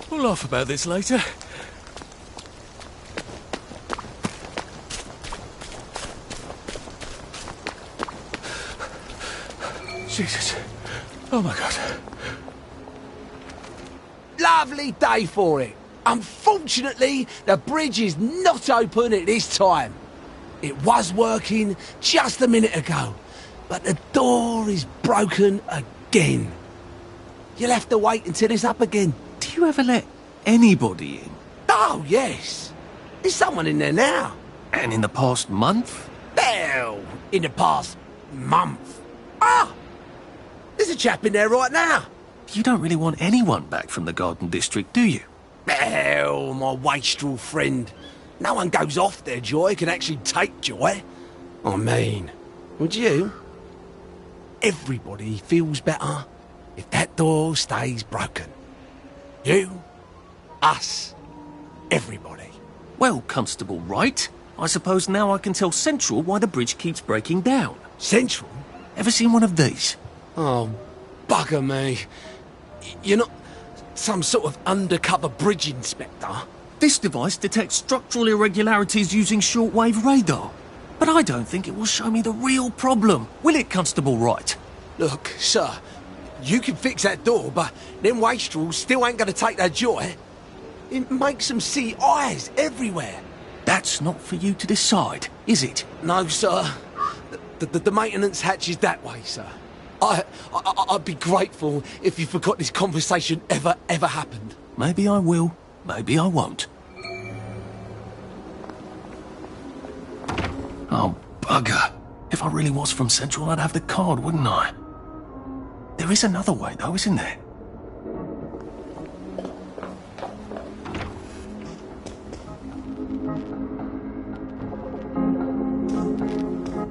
We'll laugh about this later. Jesus. Oh my God. Lovely day for it. Unfortunately, the bridge is not open at this time. It was working just a minute ago, but the door is broken again. You'll have to wait until it's up again. Do you ever let anybody in? Oh, yes. There's someone in there now. And in the past month? Well, in the past month. Ah! There's a chap in there right now. You don't really want anyone back from the Garden District, do you? Well, my wastrel friend. No one goes off their joy, can actually take joy. I mean, would you? Everybody feels better if that door stays broken. You, us, everybody. Well, Constable Wright, I suppose now I can tell Central why the bridge keeps breaking down. Central? Ever seen one of these? Oh, bugger me. You're not some sort of undercover bridge inspector? This device detects structural irregularities using shortwave radar. But I don't think it will show me the real problem. Will it, Constable Wright? Look, sir, you can fix that door, but them wastrels still ain't gonna take their joy. It makes them see eyes everywhere. That's not for you to decide, is it? No, sir. The maintenance hatch is that way, sir. I'd be grateful if you forgot this conversation ever happened. Maybe I will, maybe I won't. Oh, bugger. If I really was from Central, I'd have the card, wouldn't I? There is another way, though, isn't there?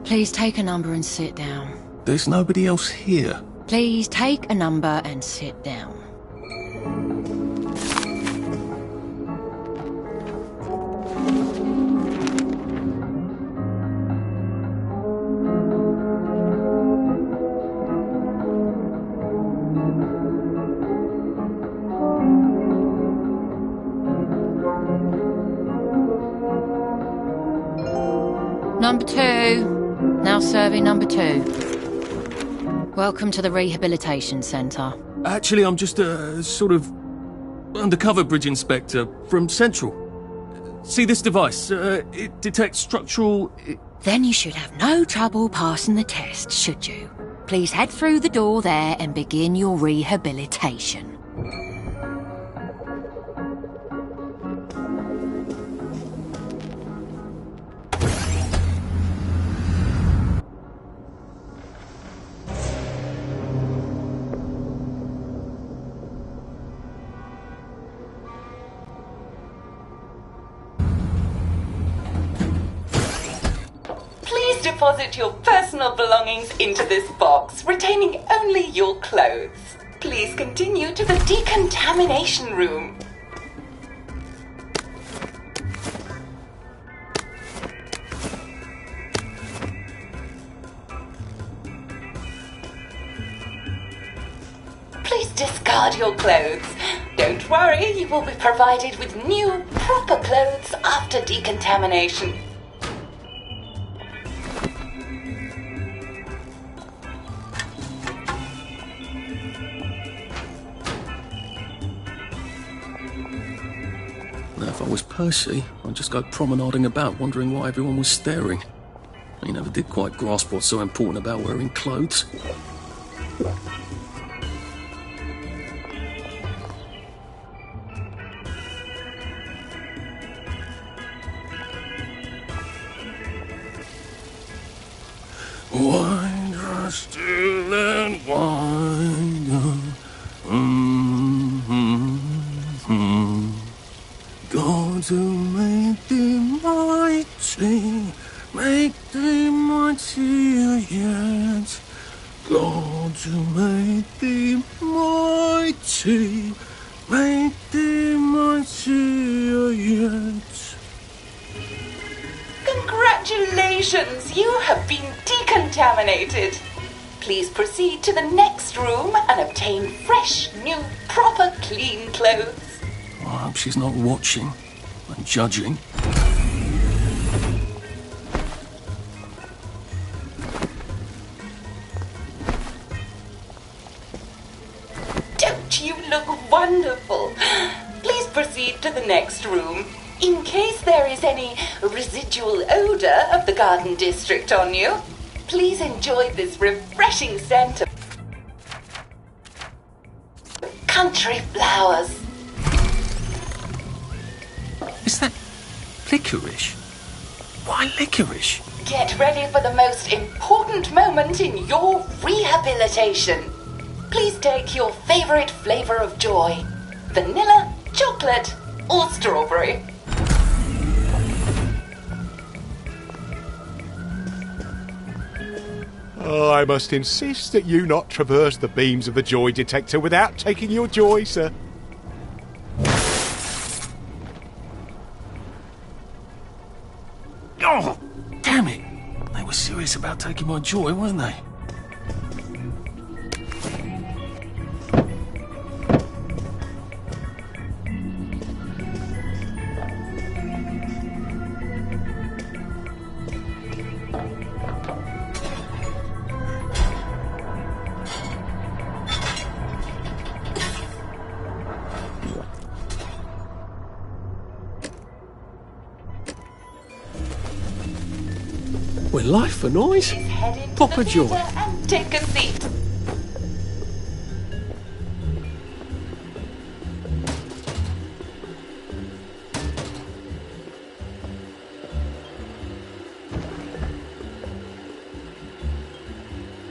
Please take a number and sit down. There's nobody else here. Please take a number and sit down. Number 2. Now serving number 2. Welcome to the Rehabilitation Centre. Actually, I'm just a sort of undercover bridge inspector from Central. See this device? It detects structural... Then you should have no trouble passing the test, should you? Please head through the door there and begin your rehabilitation. Deposit your personal belongings into this box, retaining only your clothes. Please continue to the decontamination room. Please discard your clothes. Don't worry, you will be provided with new, proper clothes after decontamination. If I was Percy, I'd just go promenading about, wondering why everyone was staring. He never did quite grasp what's so important about wearing clothes. Wind still and wind. yet. God who made thee mighty, made thee mightier yet. Congratulations, you have been decontaminated. Please proceed to the next room and obtain fresh, new, proper, clean clothes. I hope she's not watching and judging. Don't you look wonderful? Please proceed to the next room. In case there is any residual odor of the Garden District on you, please enjoy this refreshing scent of country flowers. Is that licorice? Why licorice? Get ready for the most important moment in your rehabilitation. Please take your favorite flavor of joy. Vanilla, chocolate, or strawberry. I must insist that you not traverse the beams of the joy detector without taking your joy, sir. Oh, damn it! They were serious about taking my joy, weren't they? We're life for noise. Please head into Proper the joy. theatre and take a seat.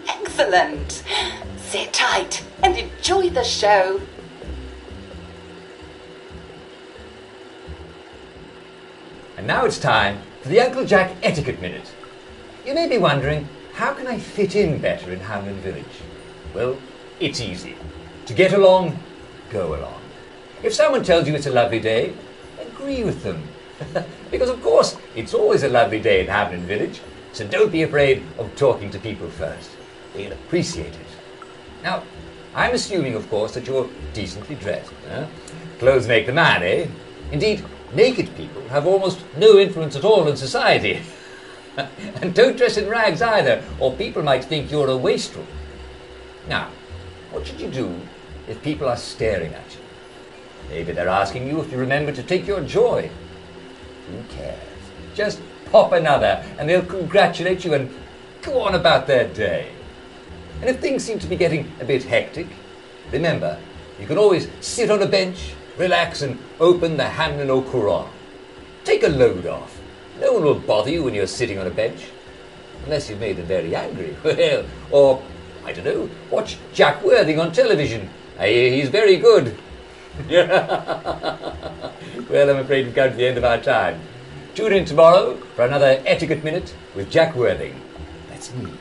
Excellent. Sit tight and enjoy the show. And now it's time for the Uncle Jack Etiquette Minute. You may be wondering, how can I fit in better in Hamlin Village? Well, it's easy. To get along, go along. If someone tells you it's a lovely day, agree with them. Because of course, it's always a lovely day in Hamlin Village, so don't be afraid of talking to people first. They'll appreciate it. Now, I'm assuming, of course, that you're decently dressed. Clothes make the man, eh? Indeed, naked people have almost no influence at all in society. And don't dress in rags either, or people might think you're a wastrel. Now, what should you do if people are staring at you? Maybe they're asking you if you remember to take your joy. Who cares? Just pop another, and they'll congratulate you and go on about their day. And if things seem to be getting a bit hectic, remember, you can always sit on a bench, relax and open the Hamlin O'Quran. Take a load off. No one will bother you when you're sitting on a bench. Unless you've made them very angry. Well, or, I don't know, watch Jack Worthing on television. I hear he's very good. Well, I'm afraid we've come to the end of our time. Tune in tomorrow for another Etiquette Minute with Jack Worthing. That's me.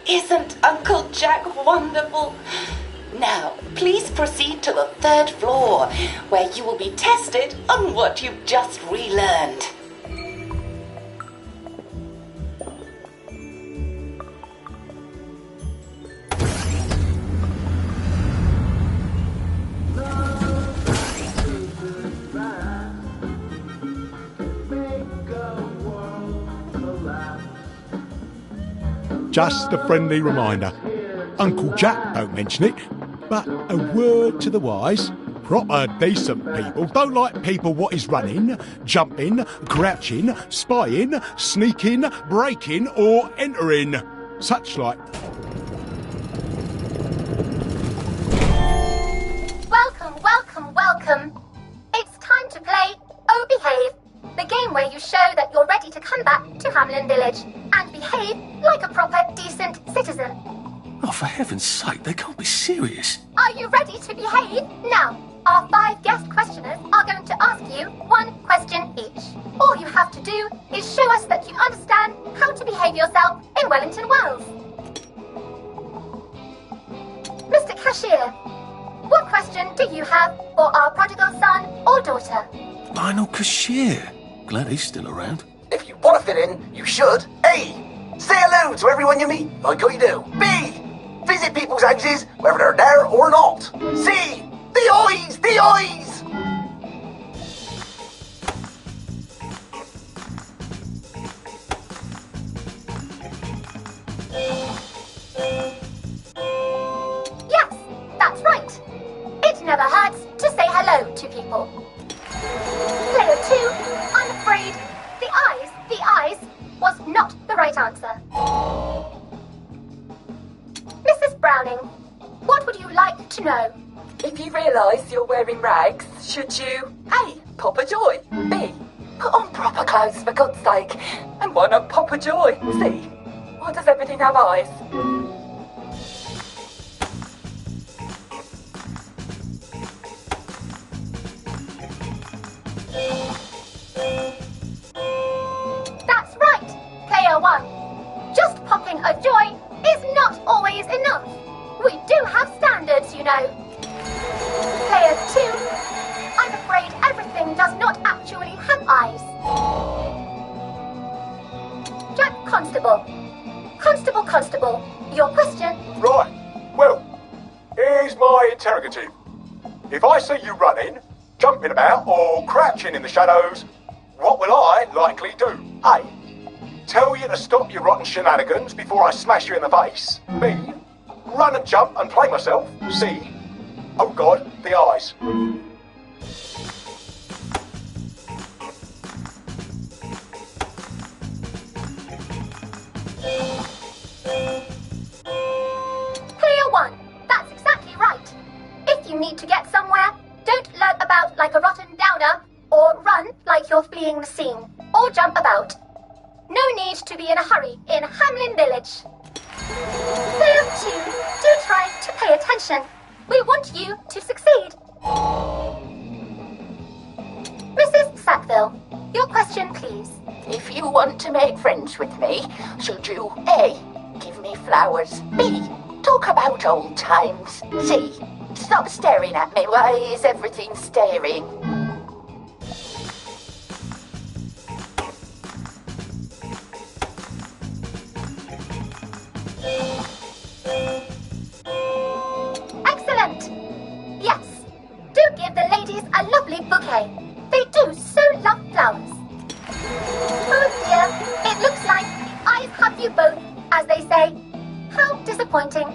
Isn't Uncle Jack wonderful? Now, please proceed to the 3rd floor, where you will be tested on what you've just relearned. Just a friendly reminder. Uncle Jack don't mention it, but a word to the wise. Proper decent people don't like people what is running, jumping, crouching, spying, sneaking, breaking or entering. Such like... Welcome, welcome, welcome. It's time to play Oh Behave, the game where you show that you're ready to come back to Hamlin Village and behave like a proper, decent citizen. Oh, for heaven's sake, they can't be serious. Are you ready to behave? Now, Our 5 guest questioners are going to ask you 1 question each. All you have to do is show us that you understand how to behave yourself in Wellington Wells. Mr. Cashier, what question do you have for our prodigal son or daughter? Lionel Cashier. Glad he's still around. If you want to fit in, you should. A. Say hello to everyone you meet, like I do. B. Visit people's houses, whether they're there or not. C. The eyes! The eyes! Yes, that's right. It never hurts to say hello to people. Player 2, I'm afraid the eyes was not the right answer. Mrs. Browning, what would you like to know? If you realise you're wearing rags, should you A. Pop a joy, B. Put on proper clothes for God's sake, and why not pop a joy? C. Why does everything have eyes? That's right, Player 1. Just popping a joy is not always enough. We do have standards, you know. Player 2, I'm afraid everything does not actually have eyes. Jack Constable. Constable, your question. Right. Well, here's my interrogative. If I see you running, jumping about, or crouching in the shadows, what will I likely do? A. Tell you to stop your rotten shenanigans before I smash you in the face. B. Run and jump and play myself. C. Oh God, the eyes. Player 1, that's exactly right. If you need to get somewhere, don't lurk about like a rotten downer, or run like you're fleeing the scene, or jump about. No need to be in a hurry in Hamlin Village. Player 2, do try to pay attention. We want you to succeed. Mrs. Sackville, your question, please. If you want to make friends with me, should you A. Give me flowers, B. Talk about old times, C. Stop staring at me, why is everything staring? Excellent! Yes, do give the ladies a lovely bouquet. They do so love flowers. Oh dear, it looks like the eyes have you both, as they say. How disappointing.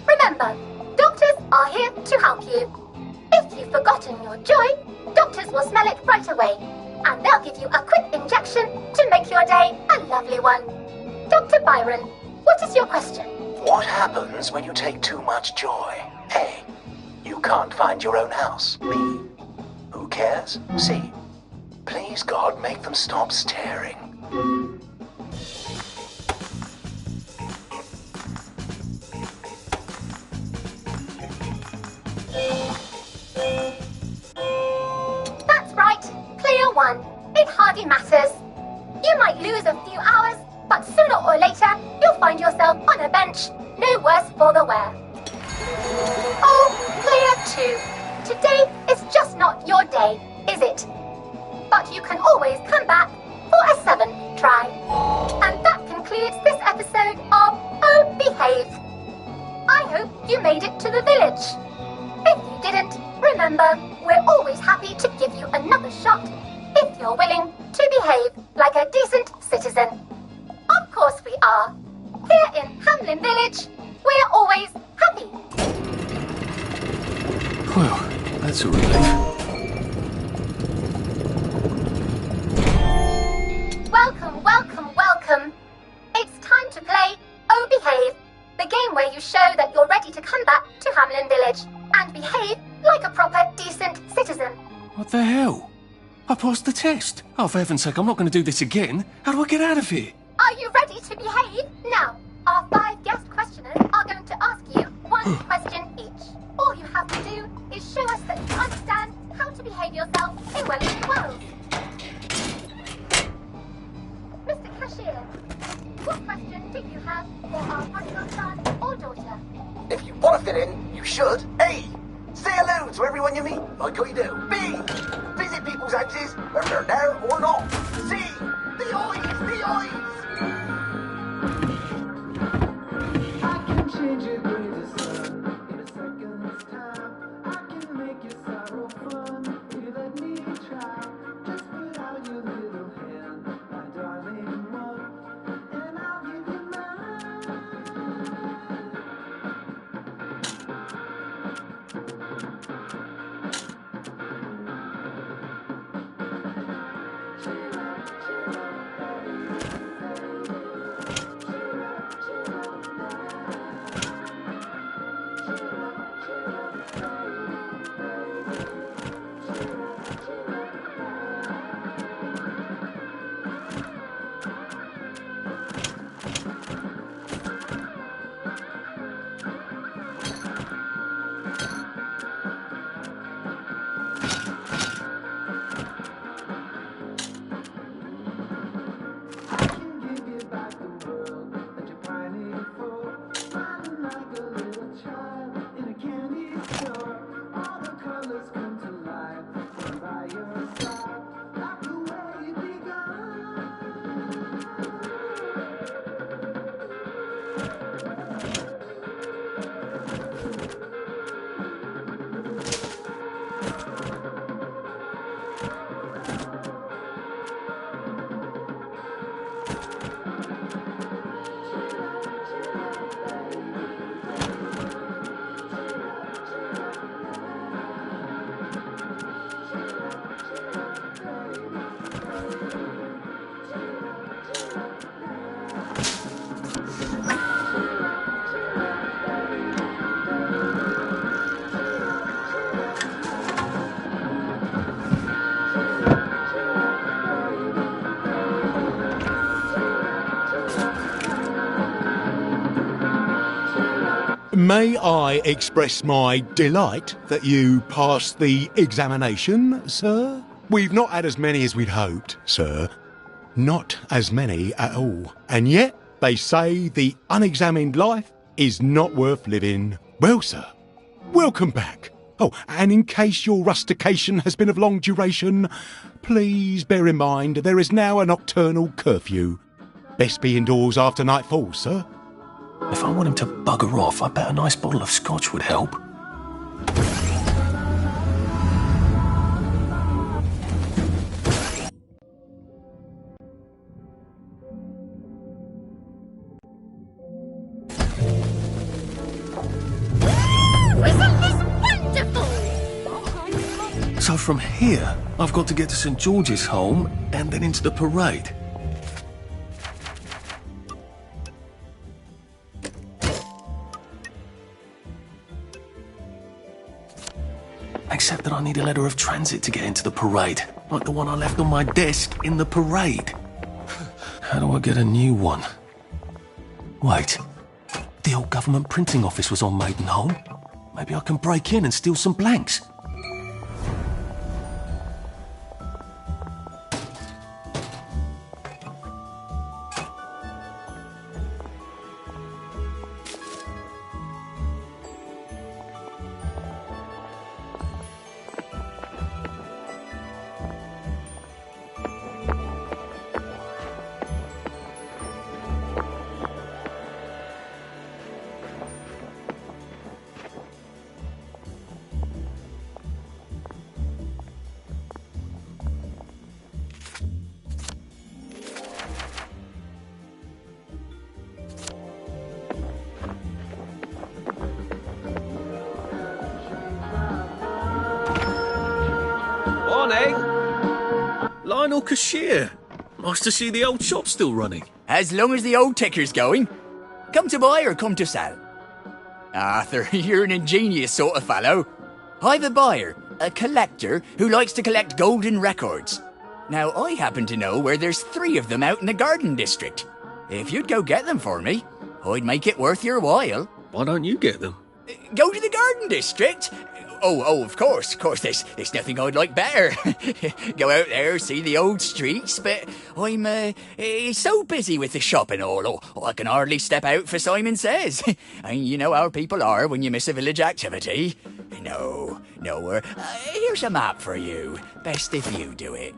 Remember, doctors are here to help you. If you've forgotten your joy, doctors will smell it right away, and they'll give you a quick injection to make your day a lovely one. Dr. Byron, what is your question? What happens when you take too much joy? A. You can't find your own house. B. Who cares? C. Please God, make them stop staring. That's right, Player 1. It hardly matters. You might lose a few hours, but sooner or later, you'll find yourself on a bench, no worse for the wear. Oh, Player 2, today is just not your day, is it? But you can always come back for a 7th try. And that concludes this episode of Oh Behave. I hope you made it to the village. If you didn't, remember, we're always happy to give you another shot if you're willing to behave like a decent citizen. Of course we are. Here in Hamlin Village, we're always happy. Well, that's a relief. Welcome. It's time to play Oh Behave, the game where you show that you're ready to come back to Hamlin Village and behave like a proper, decent citizen. What the hell? I passed the test. Oh, for heaven's sake, I'm not going to do this again. How do I get out of here? Are you ready to behave? Now, our 5 guest questioners are going to ask you 1 question each. All you have to do is show us that you understand how to behave yourself in Wellington Wells. Mr. Cashier, what question do you have for our prodigal son or daughter? If you want to fit in, you should. A. Say hello to everyone you meet, like how you do. B. Visit people's houses, whether they're there or not. C. The eyes, the eyes. I can change your gray to sun in a second's time. I can make your sorrow fun if you let me try. Just put out your little hand, my darling one, and I'll give you mine. May I express my delight that you passed the examination, sir? We've not had as many as we'd hoped, sir. Not as many at all. And yet, they say the unexamined life is not worth living. Well, sir, welcome back. Oh, and in case your rustication has been of long duration, please bear in mind there is now a nocturnal curfew. Best be indoors after nightfall, sir. If I want him to bugger off, I bet a nice bottle of scotch would help. Isn't this wonderful? So from here, I've got to get to St. George's Home and then into the parade. Except that I need a letter of transit to get into the parade, like the one I left on my desk in the parade. How do I get a new one? Wait, the old government printing office was on Maidenholm. Maybe I can break in and steal some blanks. Lionel Cashier. Nice to see the old shop still running. As long as the old ticker's going. Come to buy or come to sell? Arthur, you're an ingenious sort of fellow. I've a buyer, a collector, who likes to collect golden records. Now, I happen to know where there's 3 of them out in the Garden District. If you'd go get them for me, I'd make it worth your while. Why don't you get them? Go to the Garden District? Oh, of course. There's nothing I'd like better. Go out there, see the old streets, but I'm so busy with the shop and all, I can hardly step out for Simon Says. And you know how people are when you miss a village activity. No, here's a map for you. Best if you do it.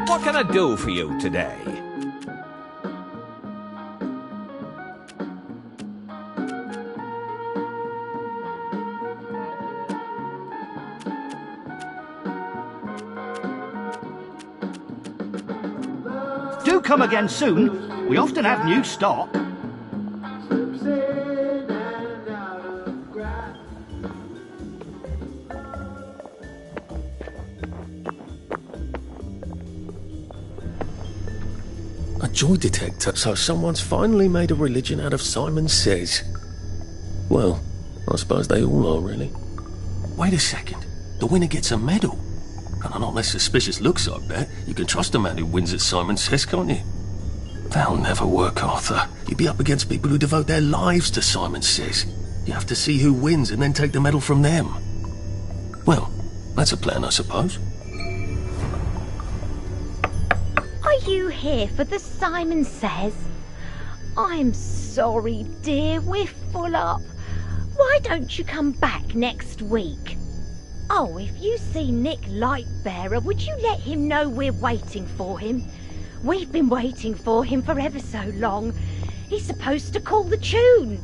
What can I do for you today? Do come again soon. We often have new stock. A joy detector, so someone's finally made a religion out of Simon Says. Well, I suppose they all are, really. Wait a second. The winner gets a medal. And on not less suspicious looks, I bet. You can trust a man who wins at Simon Says, can't you? That'll never work, Arthur. You'd be up against people who devote their lives to Simon Says. You have to see who wins and then take the medal from them. Well, that's a plan, I suppose. Are you here for the Simon Says? I'm sorry, dear, we're full up. Why don't you come back next week? Oh, if you see Nick Lightbearer, would you let him know we're waiting for him? We've been waiting for him for ever so long. He's supposed to call the tune.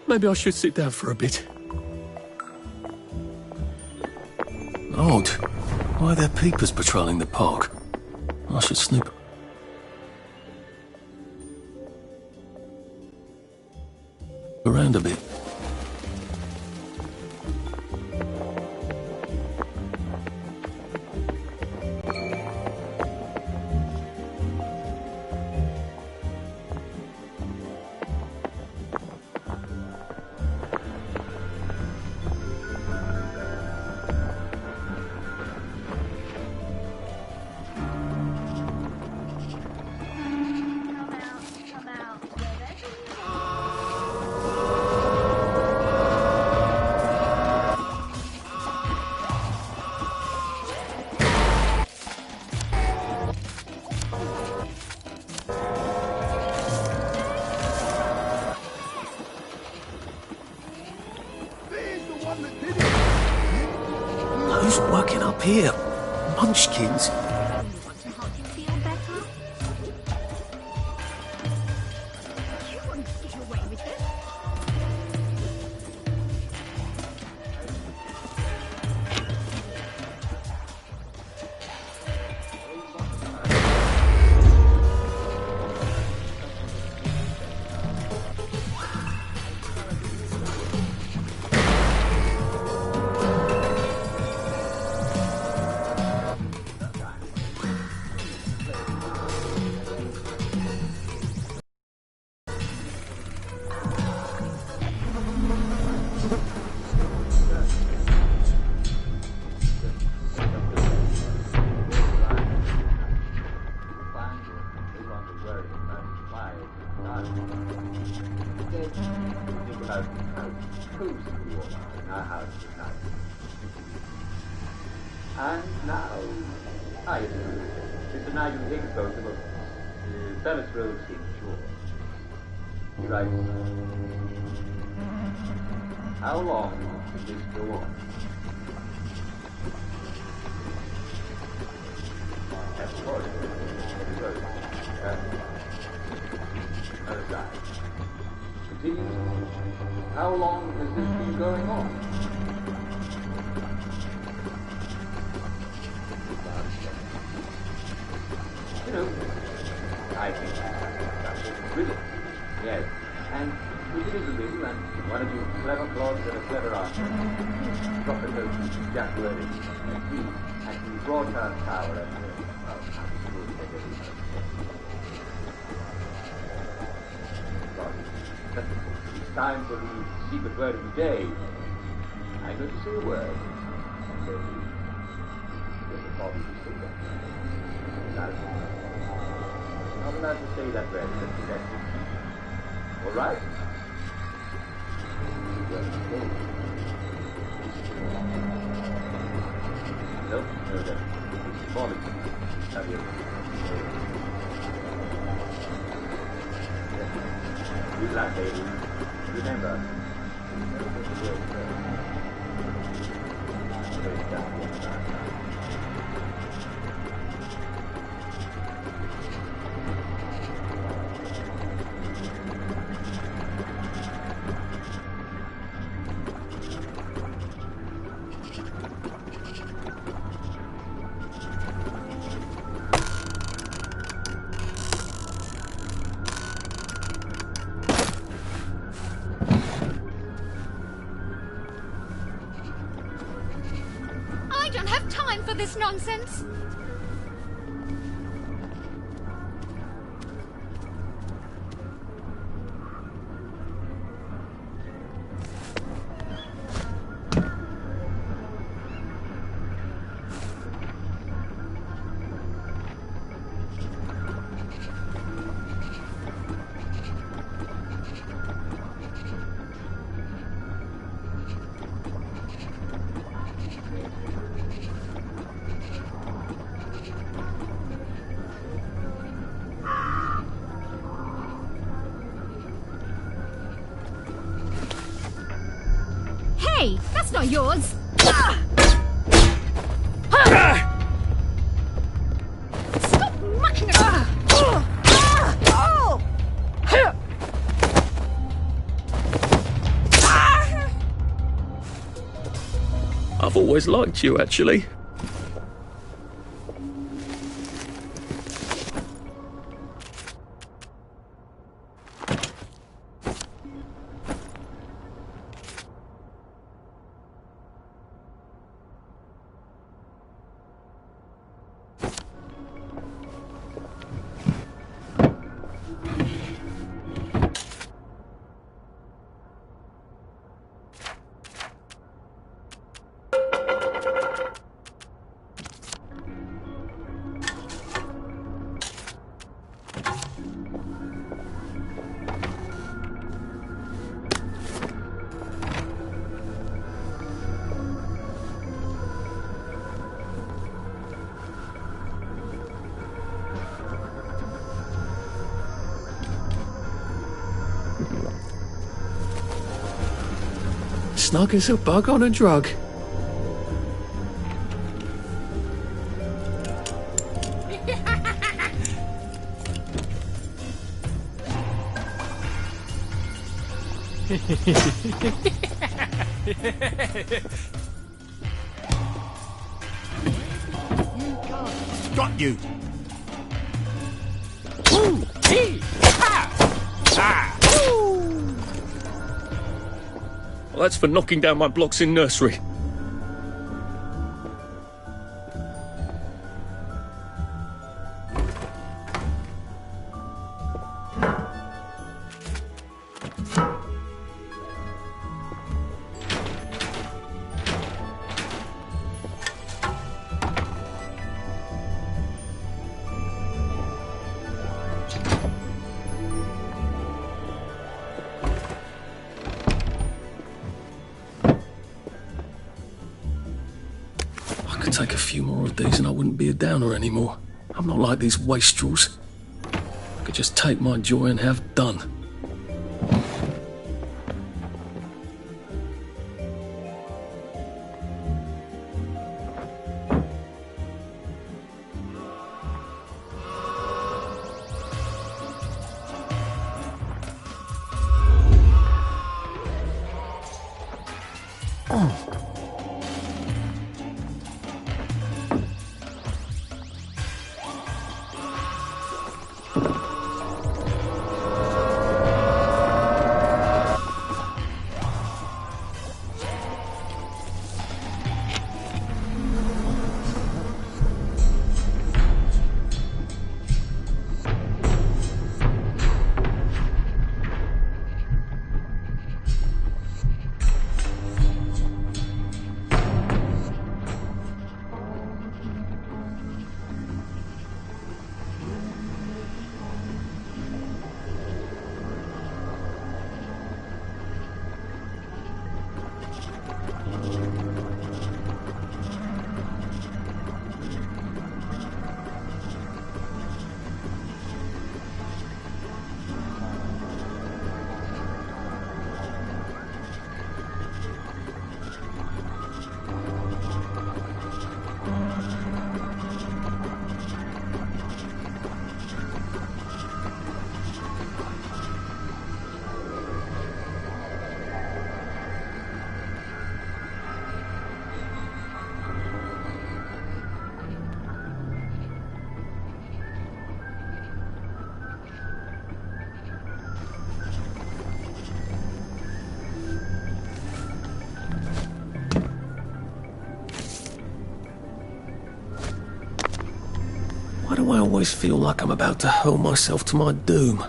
Maybe I should sit down for a bit. Odd. Why are there peepers patrolling the park? I should snoop around a bit. Who's working up here? Munchkins? And now, I Mr. Nigel Higgs goes to look. Bemis Road seems short. He writes, how long will this go on? Of course. How long has this been going on? You know, I think that's a riddle. Yes, and if it is a riddle, and one of you clever clods and a clever answer, drop the note to Jack Worthing, at the broadcast tower at it's time for the secret word of the day. I'm going to say a word. And then the body to say that. Not allowed to say that word, but that's it. All right? No, that's symbolic. Have you? Good luck, baby. Remember, I don't have time for this nonsense. Hey, that's not yours. Stop mucking around. I've always liked you, actually. Snug as a bug on a drug. Got you. Ooh, hey, Well, that's for knocking down my blocks in nursery. Take a few more of these and I wouldn't be a downer anymore. I'm not like these wastrels. I could just take my joy and have done. Why do I always feel like I'm about to hurl myself to my doom?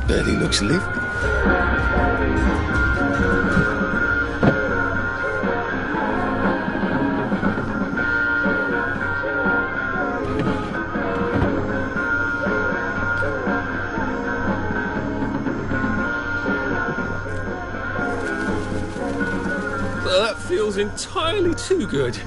Bet he looks lifted. That feels entirely too good.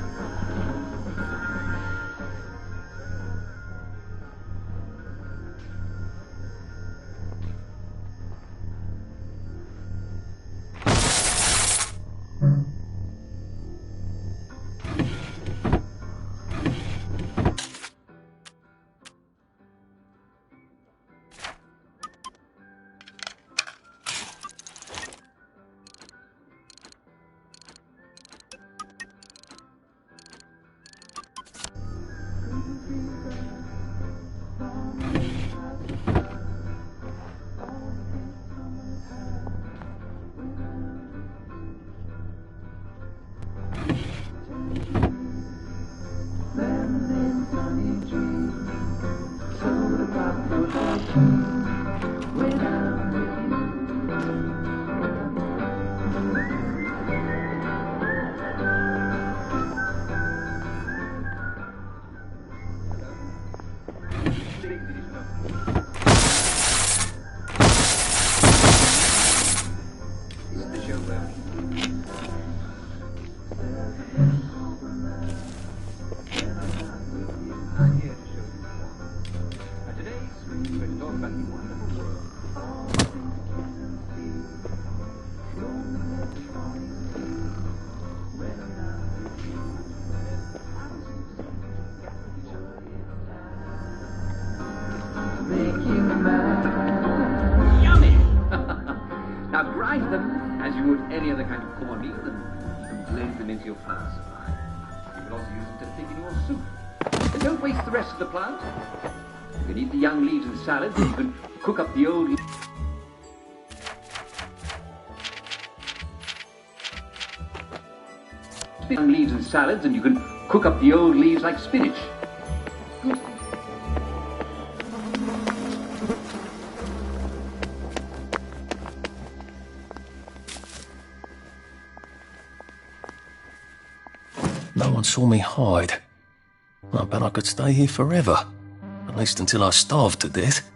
Now grind them as you would any other kind of cornmeal and blend them into your flour supply. You can also use them to thicken your soup. And don't waste the rest of the plant. You can eat the young leaves in salads, and you can cook up the old... leaves and salads, and you can cook up the old leaves like spinach. Good. No one saw me hide. I bet I could stay here forever. At least until I starved to death.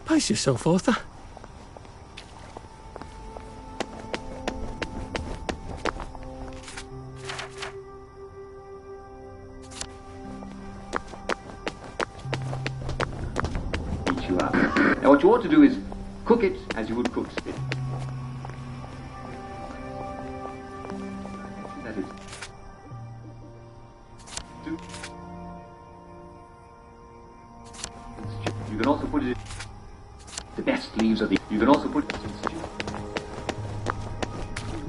Pace yourself, Arthur. Eat you up. Now what you ought to do is cook it as you would cook spinach. That is. You can also put it in the best leaves of the. You can also put it in stew.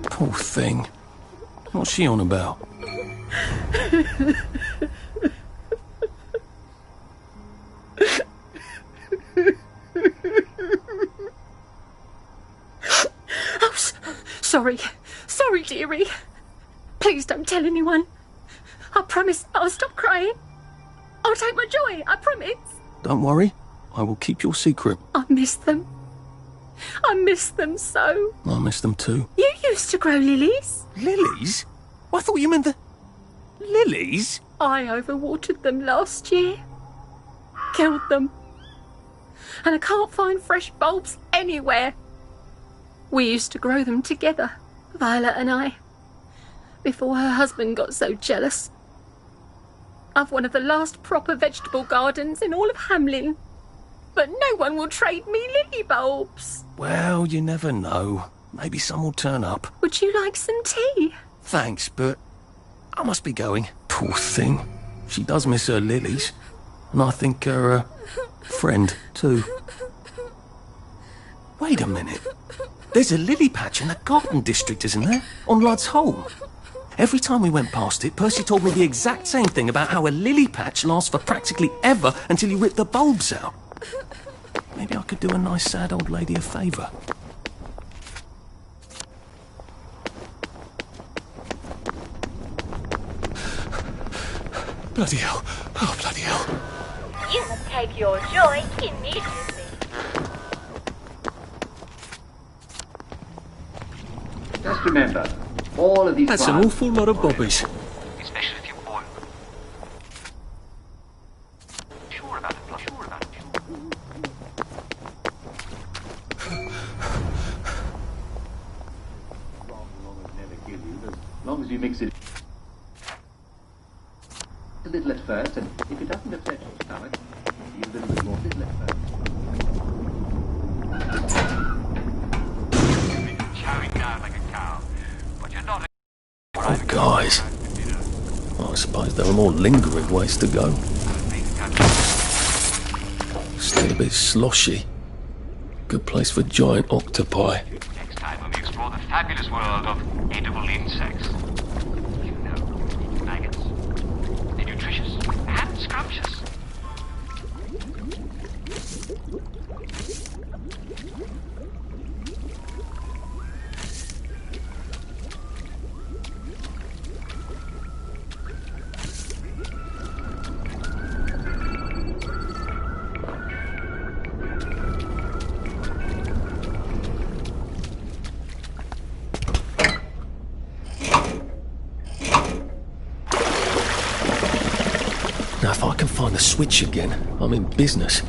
Poor thing. What's she on about? Sorry, dearie. Please don't tell anyone. I promise I'll stop crying. I'll take my joy, I promise. Don't worry. I will keep your secret. I miss them. I miss them so. I miss them too. You used to grow lilies. Lilies? I thought you meant the... lilies? I overwatered them last year. Killed them. And I can't find fresh bulbs anywhere. We used to grow them together, Violet and I, before her husband got so jealous. I've one of the last proper vegetable gardens in all of Hamlin, but no one will trade me lily bulbs. Well, you never know. Maybe some will turn up. Would you like some tea? Thanks, but I must be going. Poor thing. She does miss her lilies. And I think her friend, too. Wait a minute. There's a lily patch in the garden district, isn't there? On Ludd's Hole. Every time we went past it, Percy told me the exact same thing about how a lily patch lasts for practically ever until you rip the bulbs out. Maybe I could do a nice sad old lady a favour. Bloody hell. Oh, bloody hell. You must take your joy immediately. Just remember, all of these. That's an awful lot of bobbies. Especially if you boil them. Sure about it, blood. Sure about it. As long as you mix it a little at first, and if it doesn't upset your stomach, use a little bit more little at first. Chowing down like a cow, but you're not. Oh, guys. I suppose there are more lingering ways to go. Still a bit sloshy. Good place for giant octopi. Next time when we explore the fabulous world of edible insects. You know, maggots. They're nutritious and scrumptious. Now, if I can find the switch again, I'm in business.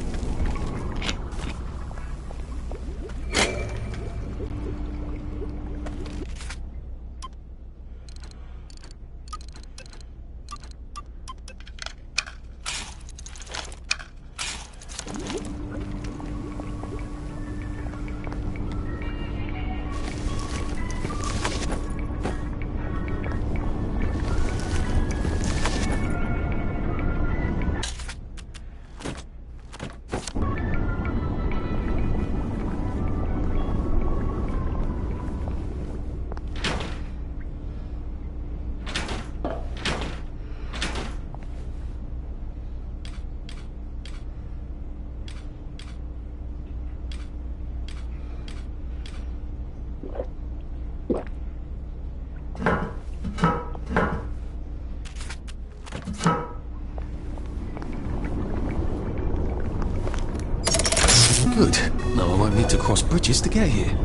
Good. Now I won't need to cross bridges to get here.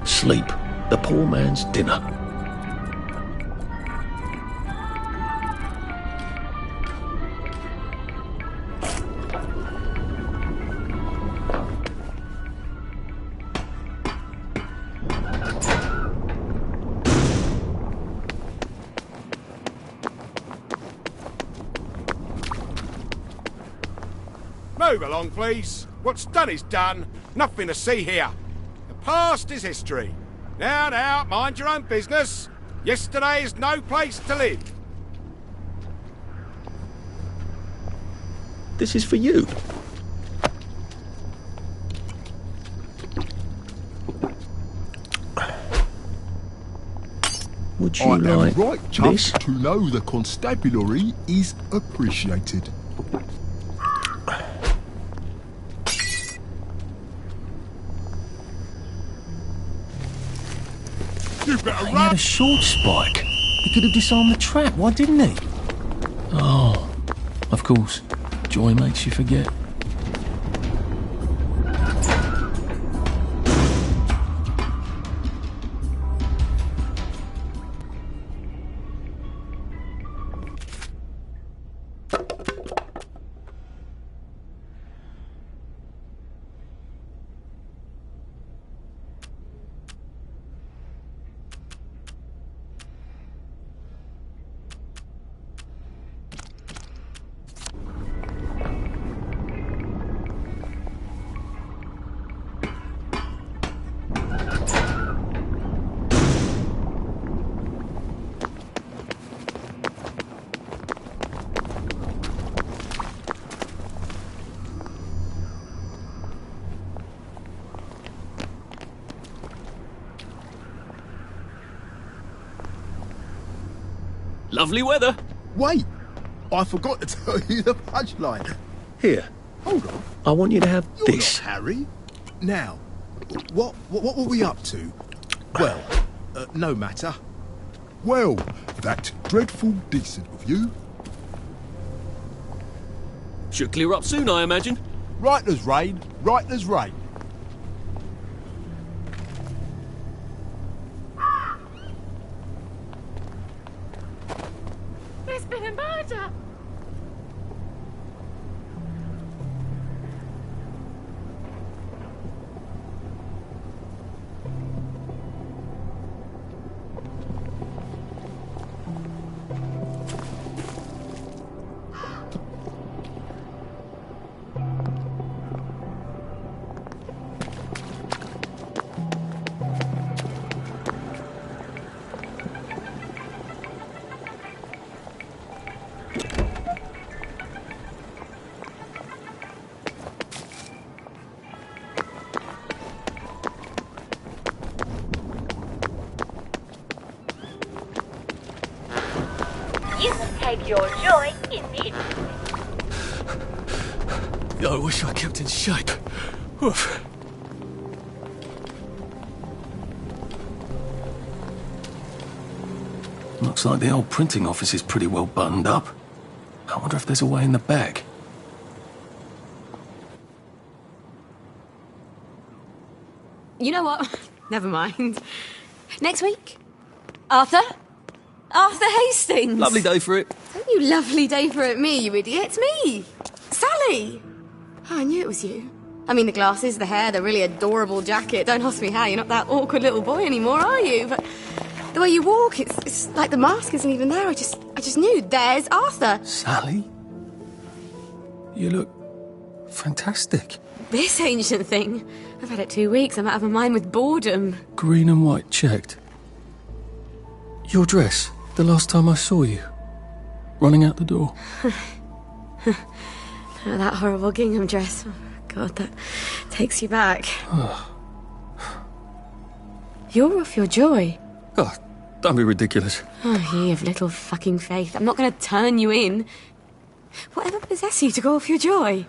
Sleep, the poor man's dinner. Move along, please. What's done is done. Nothing to see here. The past is history. Now, mind your own business. Yesterday is no place to live. This is for you. Would you like right chuffed this? to know the constabulary is appreciated. You better He had a short spike. He could have disarmed the trap. Why didn't he? Oh, of course. Joy makes you forget. Lovely weather. Wait, I forgot to tell you the punchline. Here. Hold on. I want you to have You're this. not Harry. Now, what were we up to? Well, no matter. Well, that's dreadful decent of you. Should clear up soon, I imagine. Right as rain, right as rain. There's been a murder! your joy in it. I wish I kept in shape. Oof. Looks like the old printing office is pretty well buttoned up. I wonder if there's a way in the back. You know what? Never mind. Next week? Arthur? Arthur Hastings! Lovely day for it. Don't you lovely day for it me, you idiot. It's me! Sally! Oh, I knew it was you. I mean, the glasses, the hair, the really adorable jacket. Don't ask me how. You're not that awkward little boy anymore, are you? But the way you walk, it's like the mask isn't even there. I just knew. There's Arthur. Sally? You look fantastic. This ancient thing. I've had it 2 weeks. I'm out of my mind with boredom. Green and white checked. Your dress, the last time I saw you. Running out the door. Oh, that horrible gingham dress. Oh, God, that takes you back. You're off your joy. Oh, don't be ridiculous. Oh, ye of little fucking faith. I'm not going to turn you in. Whatever possessed you to go off your joy?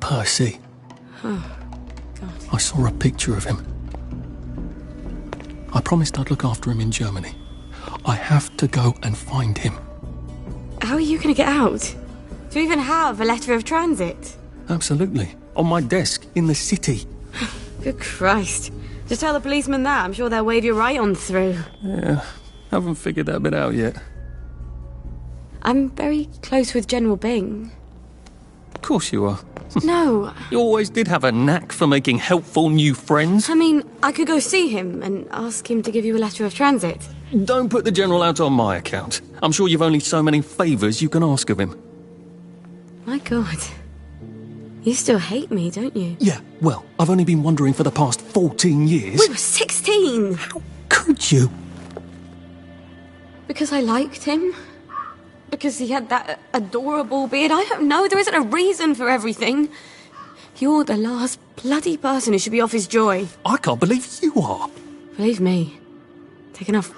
Percy. Oh, God. I saw a picture of him. I promised I'd look after him in Germany. I have to go and find him. How are you going to get out? Do you even have a letter of transit? Absolutely. On my desk, in the city. Good Christ. Just tell the policeman that. I'm sure they'll wave you right on through. Yeah, haven't figured that bit out yet. I'm very close with General Bing. Of course you are. No. You always did have a knack for making helpful new friends. I mean, I could go see him and ask him to give you a letter of transit. Don't put the General out on my account. I'm sure you've only so many favours you can ask of him. My God. You still hate me, don't you? Yeah, well, I've only been wondering for the past 14 years. We were 16! How could you? Because I liked him? Because he had that adorable beard? I don't know. There isn't a reason for everything. You're the last bloody person who should be off his joy. I can't believe you are. Believe me. Take enough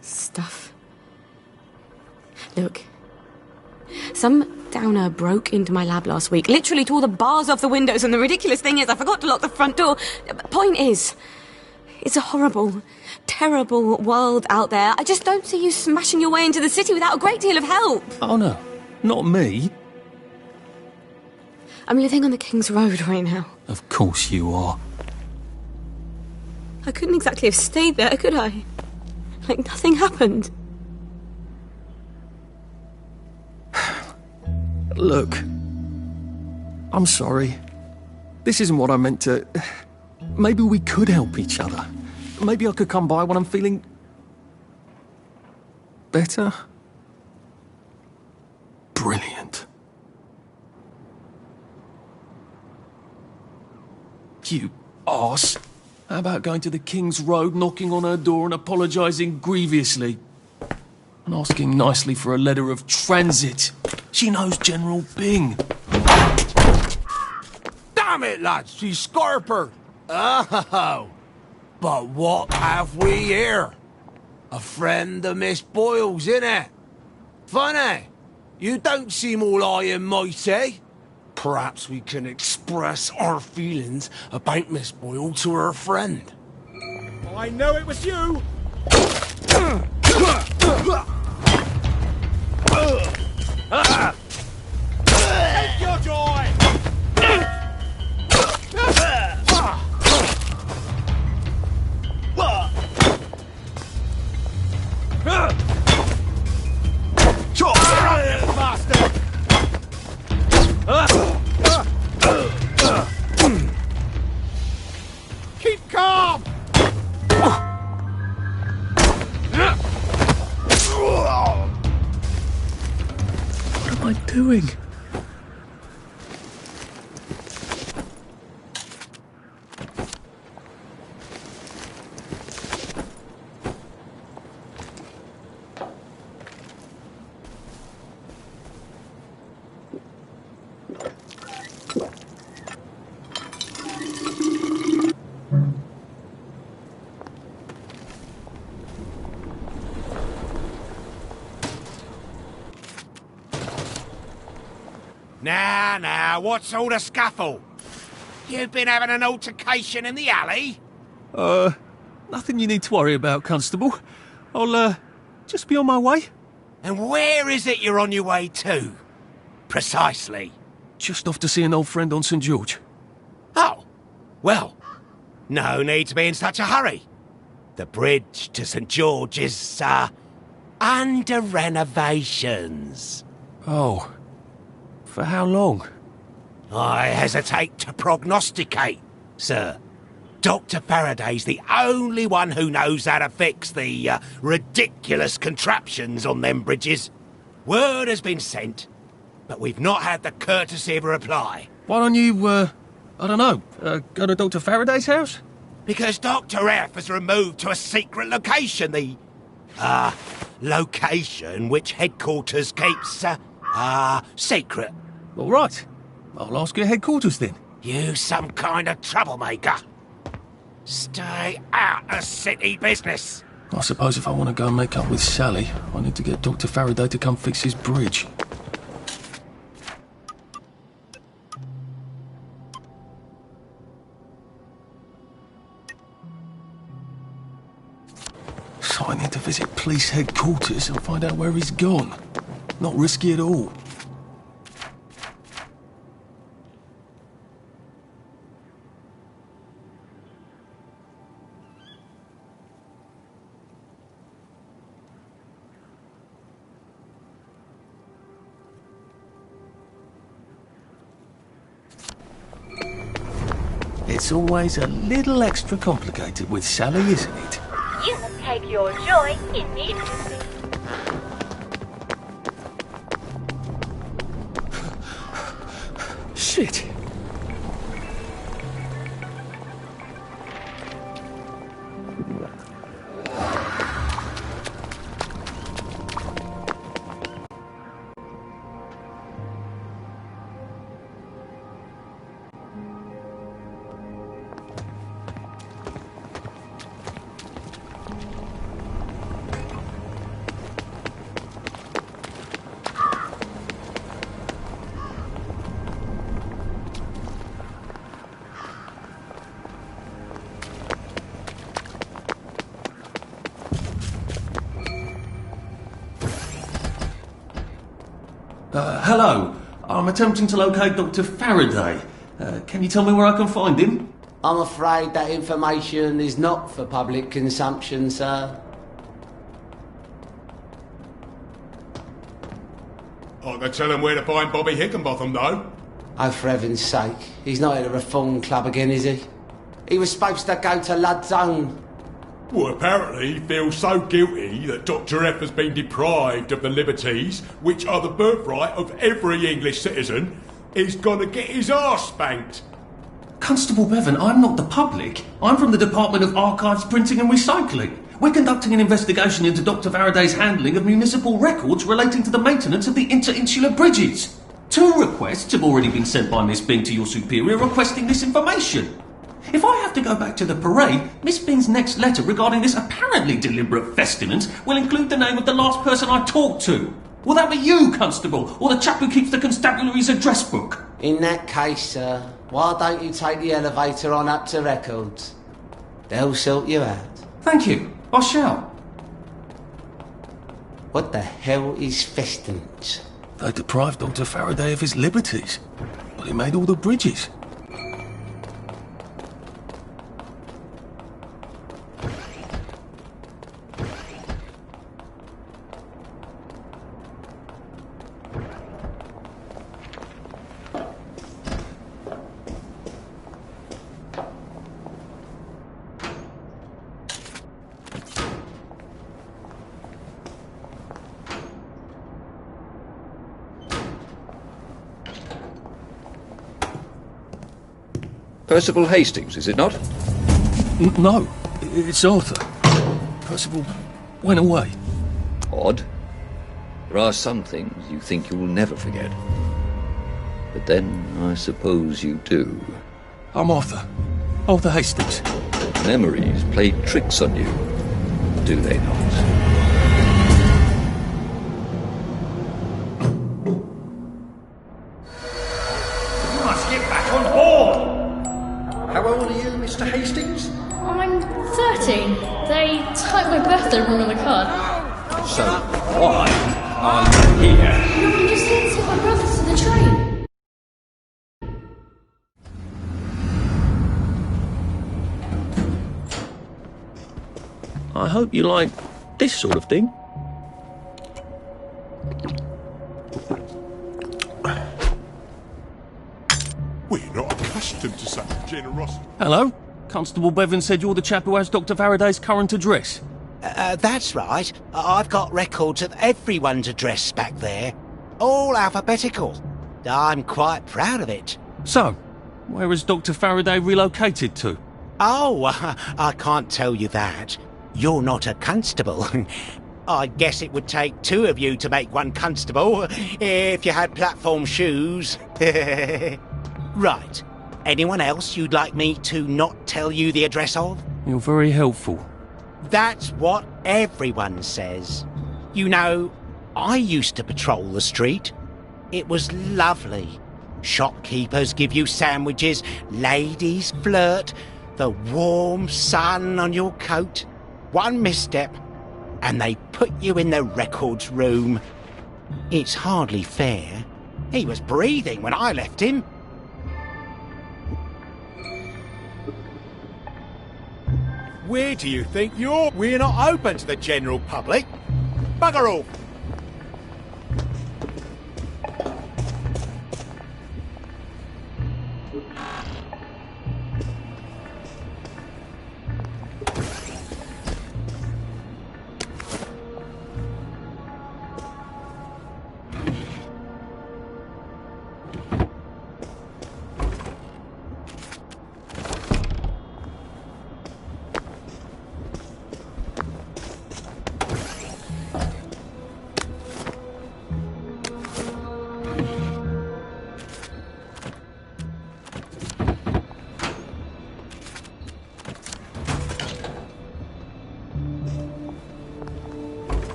stuff. Look. Some downer broke into my lab last week, literally tore the bars off the windows, and the ridiculous thing is I forgot to lock the front door. Point is, it's a horrible, terrible world out there. I just don't see you smashing your way into the city without a great deal of help. Oh no, not me. I'm living on the King's Road right now. Of course you are. I couldn't exactly have stayed there, could I? Like nothing happened. Look, I'm sorry. This isn't what I meant to... Maybe we could help each other. Maybe I could come by when I'm feeling... better? Brilliant. You arse. How about going to the King's Road, knocking on her door and apologising grievously? And asking nicely for a letter of transit. She knows General Bing. Damn it, lads, she's Scarper. Oh, but what have we here? A friend of Miss Boyle's, innit? Funny, you don't seem all high and mighty. Perhaps we can express our feelings about Miss Boyle to her friend. I know it was you! Take your joy! Bastard! Keep calm! What am I doing? Now, what's all the scuffle? You've been having an altercation in the alley? Nothing you need to worry about, Constable. I'll, just be on my way. And where is it you're on your way to? Precisely. Just off to see an old friend on St. George. Oh, well, no need to be in such a hurry. The bridge to St. George is, under renovations. Oh. For how long? I hesitate to prognosticate, sir. Dr. Faraday's the only one who knows how to fix the ridiculous contraptions on them bridges. Word has been sent, but we've not had the courtesy of a reply. Why don't you, I don't know, go to Dr. Faraday's house? Because Dr. F has removed to a secret location, the, location which headquarters keeps, secret. All right. I'll ask your headquarters then. You some kind of troublemaker. Stay out of city business. I suppose if I want to go and make up with Sally, I need to get Dr. Faraday to come fix his bridge. So I need to visit police headquarters and find out where he's gone. Not risky at all. It's always a little extra complicated with Sally, isn't it? You must take your joy immediately. Shit. Hello. I'm attempting to locate Dr. Faraday. Can you tell me where I can find him? I'm afraid that information is not for public consumption, sir. I can tell him where to find Bobby Hickenbotham, though. Oh, for heaven's sake. He's not at a reform club again, is he? He was supposed to go to Lud's Own. Well, apparently he feels so guilty that Dr. F has been deprived of the liberties which are the birthright of every English citizen, he's gonna get his arse spanked. Constable Bevan, I'm not the public. I'm from the Department of Archives, Printing and Recycling. We're conducting an investigation into Dr. Faraday's handling of municipal records relating to the maintenance of the interinsular bridges. 2 requests have already been sent by Miss Bing to your superior requesting this information. If I have to go back to the parade, Miss Bing's next letter regarding this apparently deliberate festinance will include the name of the last person I talked to. Will that be you, Constable, or the chap who keeps the constabulary's address book? In that case, sir, why don't you take the elevator on up to records? They'll sort you out. Thank you. I shall. What the hell is festinance? They deprived Dr. Faraday of his liberties, but he made all the bridges. Percival Hastings, is it not? No, it's Arthur. Percival went away. Odd. There are some things you think you will never forget. But then, I suppose you do. I'm Arthur. Arthur Hastings. Memories play tricks on you, do they not? so wrong on the card. So why are you here? No, I'm just here to take my brother to the train. I hope you like this sort of thing. We're not accustomed to such generosity. Hello? Constable Bevan said you're the chap who has Dr. Faraday's current address. That's right. I've got records of everyone's address back there. All alphabetical. I'm quite proud of it. So, where has Dr. Faraday relocated to? Oh, I can't tell you that. You're not a constable. I guess it would take two of you to make one constable, if you had platform shoes. Right. Anyone else you'd like me to not tell you the address of? You're very helpful. That's what everyone says. You know, I used to patrol the street. It was lovely. Shopkeepers give you sandwiches, ladies flirt, the warm sun on your coat. One misstep, and they put you in the records room. It's hardly fair. He was breathing when I left him. Where do you think you're? We're not open to the general public. Bugger off.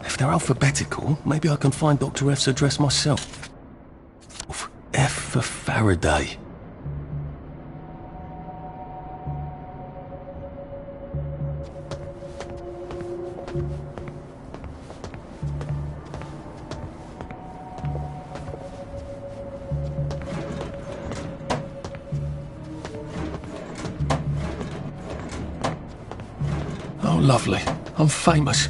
If they're alphabetical, maybe I can find Dr. F's address myself. F for Faraday. Oh, lovely. I'm famous.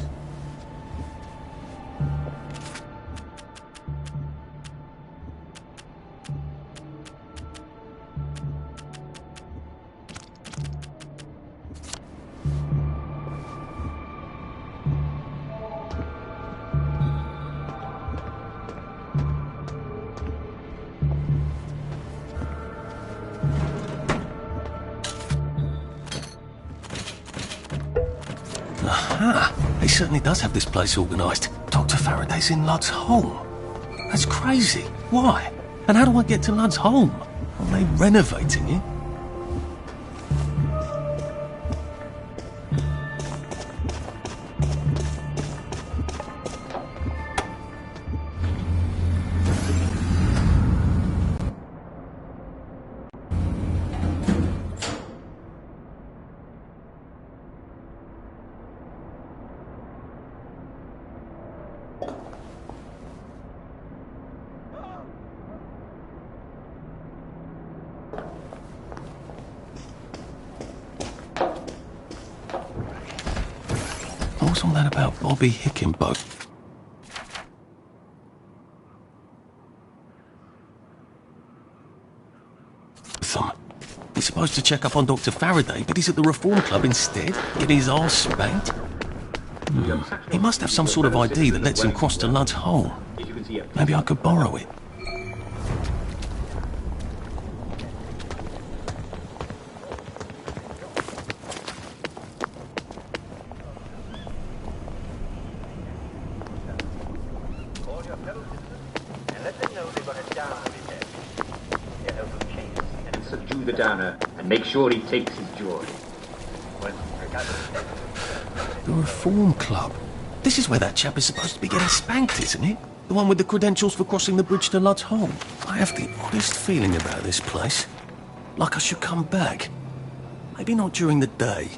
Aha! He certainly does have this place organised. Dr. Faraday's in Lud's home. That's crazy. Why? And how do I get to Lud's home? Are they renovating it? What's all that about Bobby Hickenbotham? He's supposed to check up on Dr. Faraday, but he's at the Reform Club instead, getting his arse spanked. He must have some sort of ID that lets him cross to Lud's home. Maybe I could borrow it. Subdue the downer and make sure he takes his joy. The Reform Club. This is where that chap is supposed to be getting spanked, isn't it? The one with the credentials for crossing the bridge to Lud's Hole. I have the oddest feeling about this place. Like I should come back. Maybe not during the day.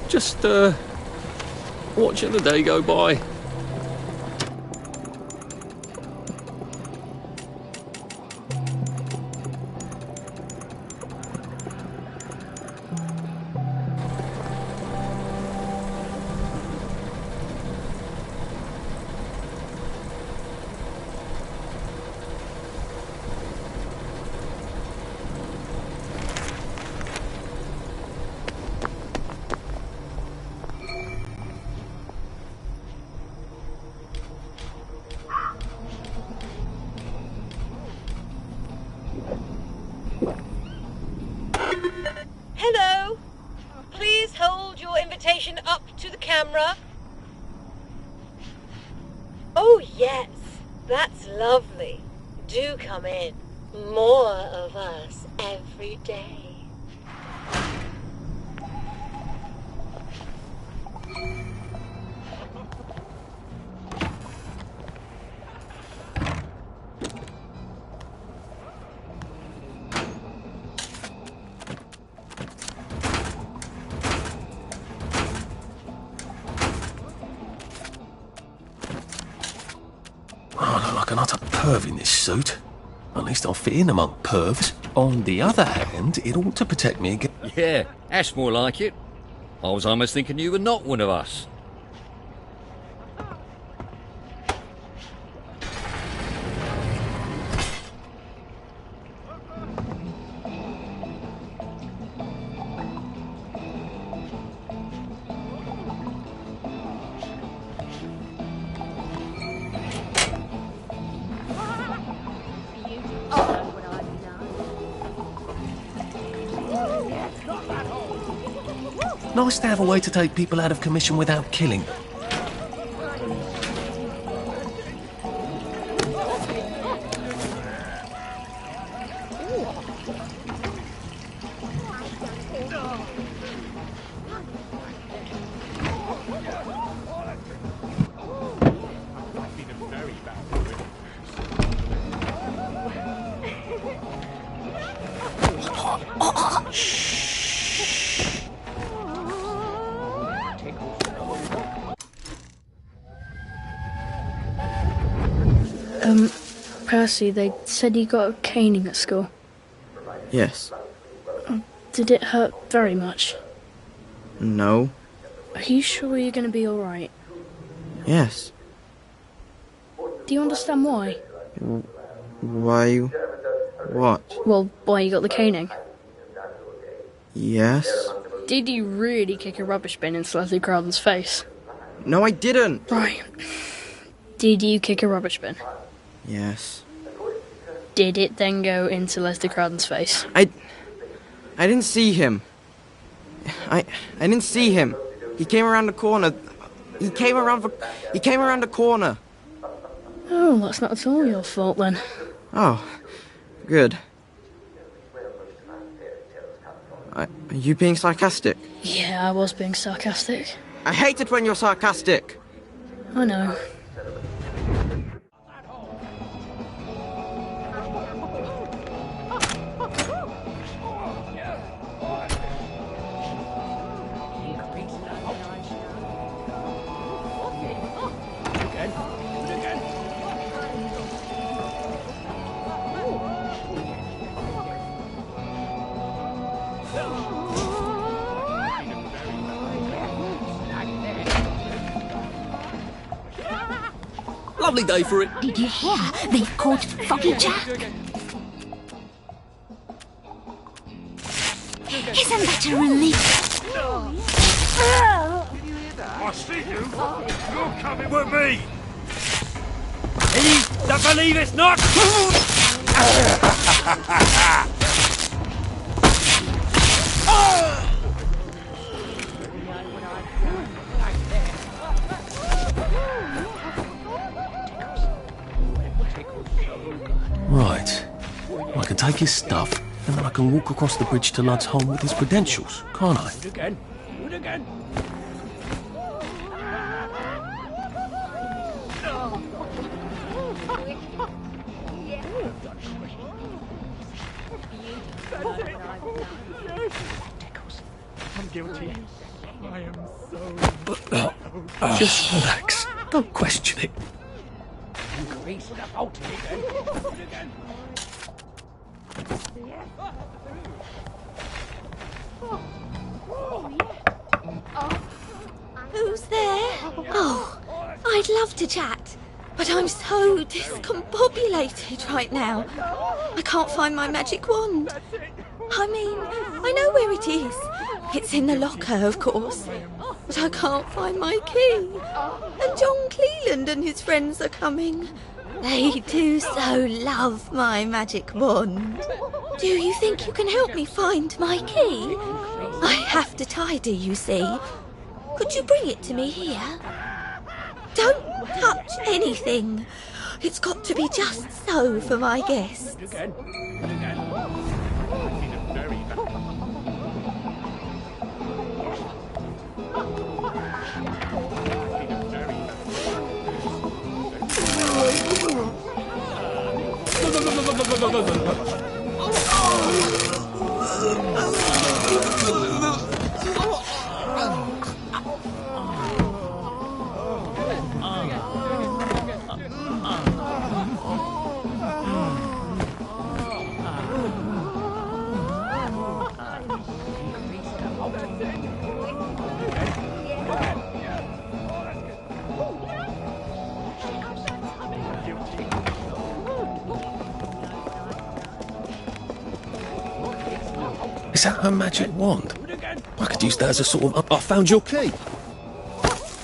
Just, watching the day go by. Hello. Please hold your invitation up to the camera. Oh, yes. That's lovely. Do come in. More of us every day. I look like an utter perv in this suit. At least I'll fit in among pervs. On the other hand, it ought to protect me against... Yeah, that's more like it. I was almost thinking you were not one of us. Nice to have a way to take people out of commission without killing them. Percy, they said you got a caning at school. Yes. Did it hurt very much? No. Are you sure you're going to be alright? Yes. Do you understand why? Why? What? Well, why you got the caning. Yes. Did you really kick a rubbish bin in Leslie Crowden's face? No, I didn't. Right. Did you kick a rubbish bin? Yes. Did it then go into Leslie Crowden's face? I didn't see him. I didn't see him. He came around the corner. He came around the corner. Oh, that's not at all your fault then. Oh, good. Are you being sarcastic? Yeah, I was being sarcastic. I hate it when you're sarcastic. I know. Lovely day for it. Did you hear? They've caught Foggy Jack. Isn't that a relief? I see you. You're coming with me. Any that believe it's not. Right. I can take his stuff and then I can walk across the bridge to Lud's home with his credentials, can't I? Do it again. Do it again. I'm guilty. I am so... Just relax. Don't question it. Increase the voltage again. Do it again. Who's there? Oh, I'd love to chat, but I'm so discombobulated right now. I can't find my magic wand. I mean, I know where it is. It's in the locker, of course. But I can't find my key. And John Cleland and his friends are coming. They do so love my magic wand. Do you think you can help me find my key? I have to tidy, you see. Could you bring it to me here? Don't touch anything. It's got to be just so for my guests. Again. Again. Is that her magic wand? I could use that as a sort of... I found your key.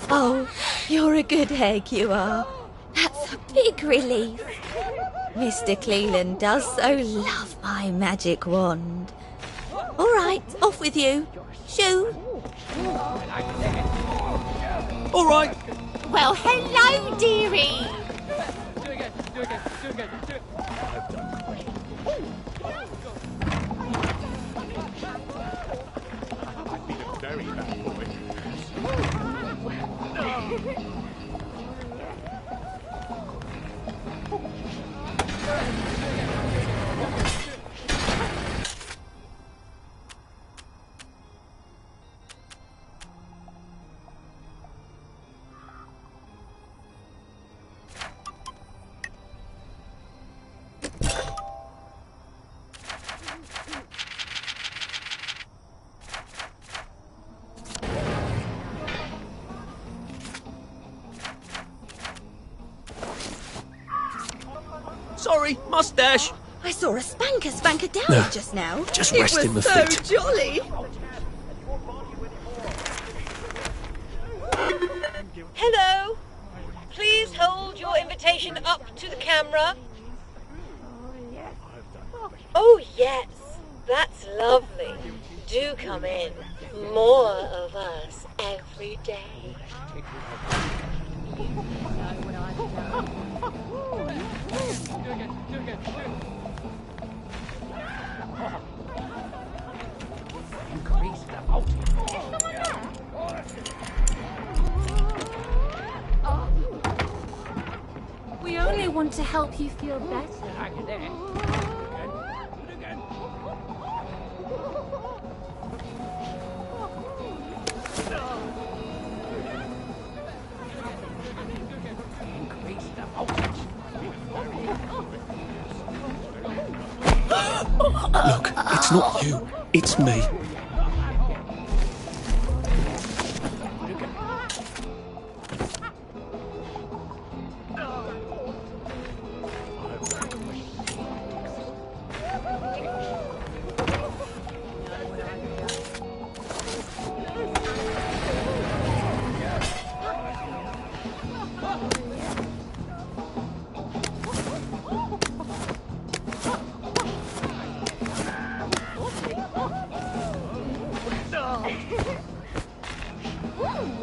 Oh, you're a good egg, you are. That's a big relief. Mr. Cleland does so love my magic wand. All right, off with you. Shoo. All right. Well, hello, dearie. Do it again. Do it again. Do it again. Do it. I've been a very bad boy. Sorry, mustache. I saw a spanker down just now. Just it rest was in the so fit. jolly. Hello. Please hold your invitation up to the camera. Oh, yes. That's lovely. Do come in. More of us every day. Increase the voltage. We only want to help you feel better. Hang in there. Do it again. Increase the voltage. Look, it's not you. It's me.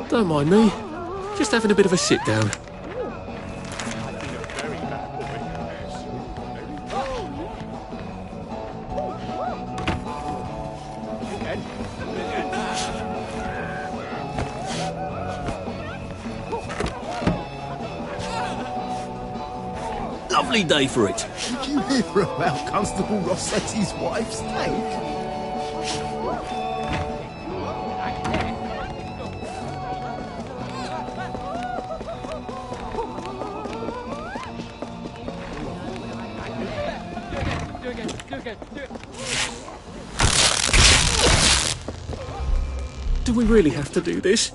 Don't mind me. Just having a bit of a sit down. lovely day for it. Did you hear about Constable Rossetti's wife's take? Do we really have to do this?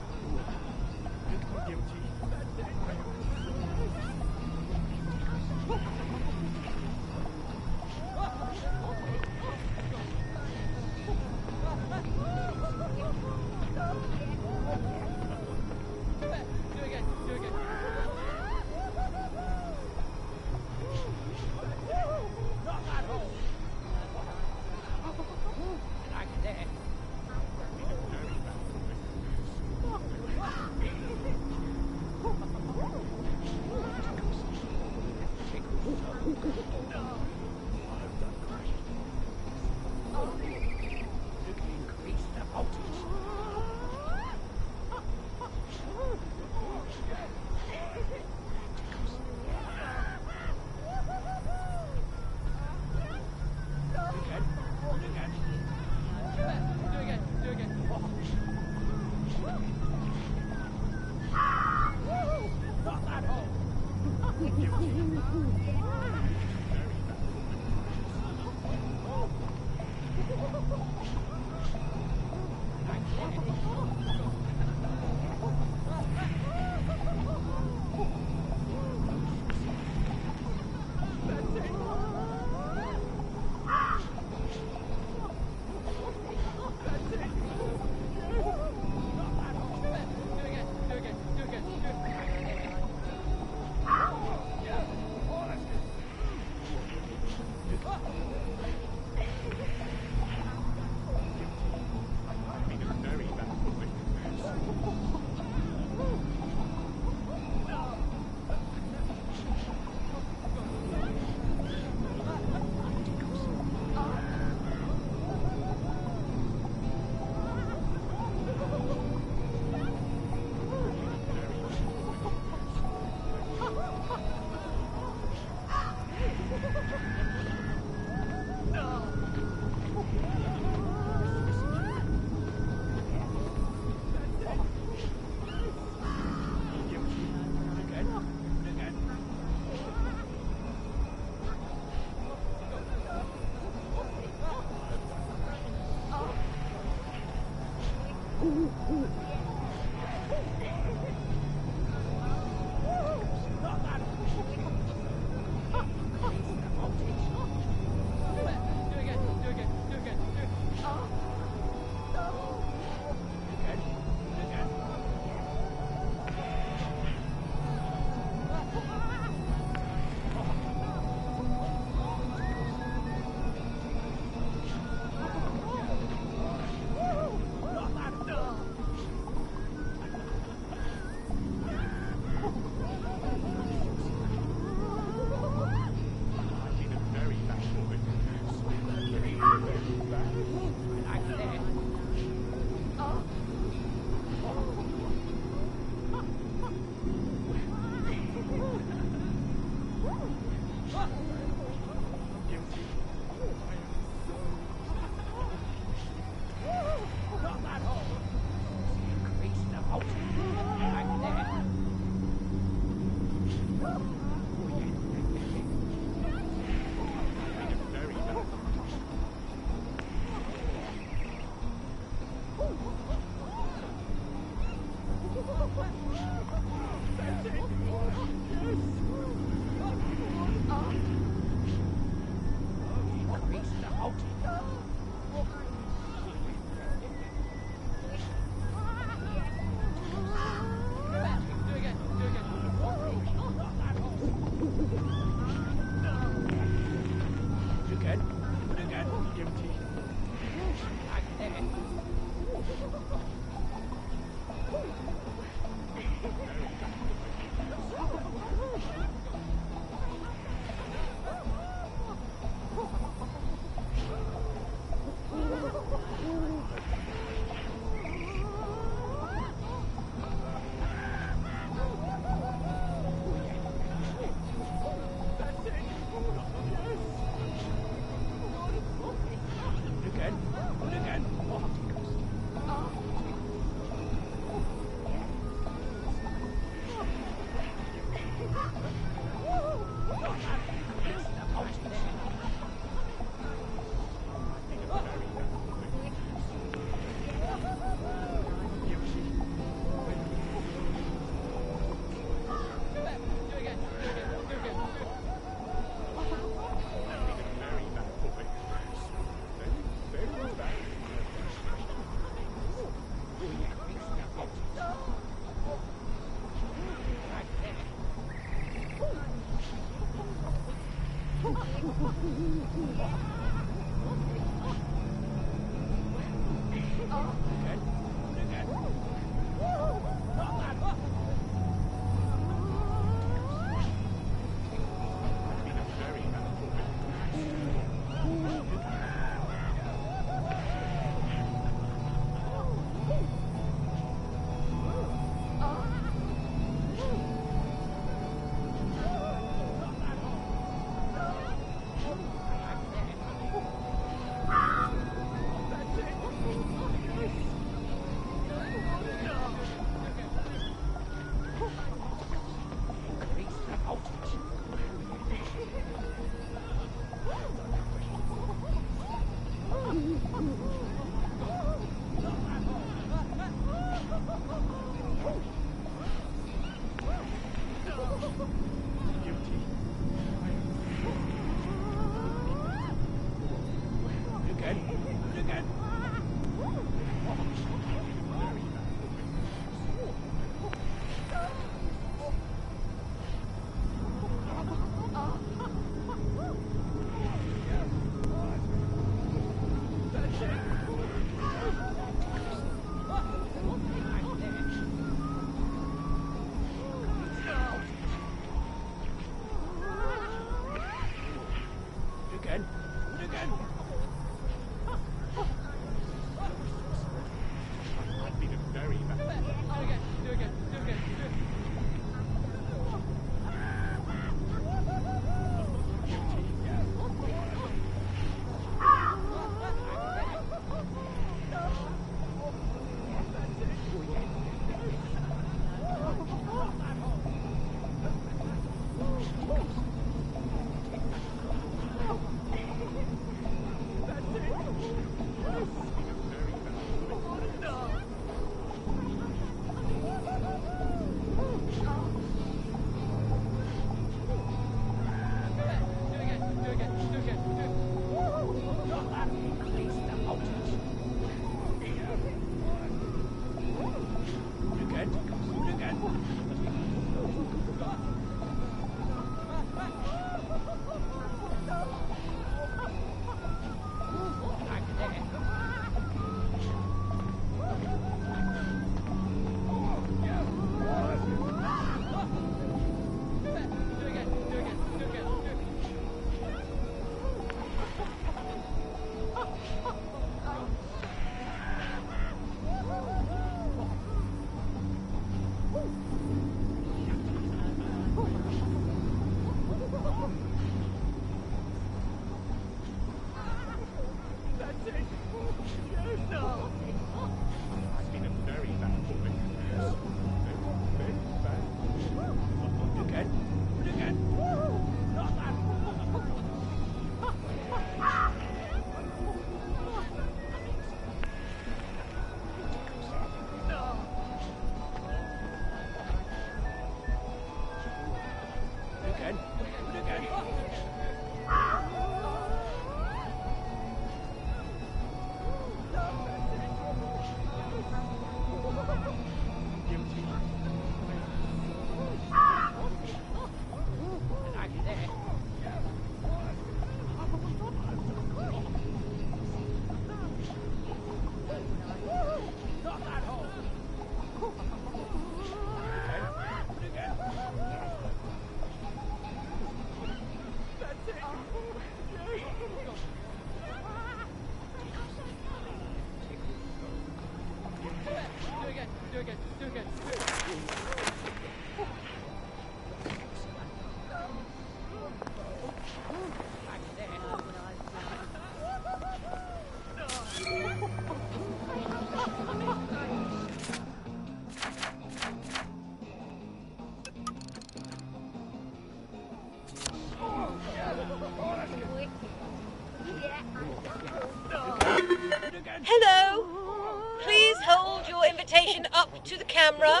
Hello. Please hold your invitation up to the camera.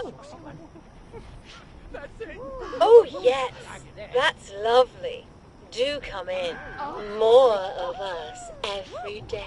Oh, yes. That's lovely. Do come in. More of us every day.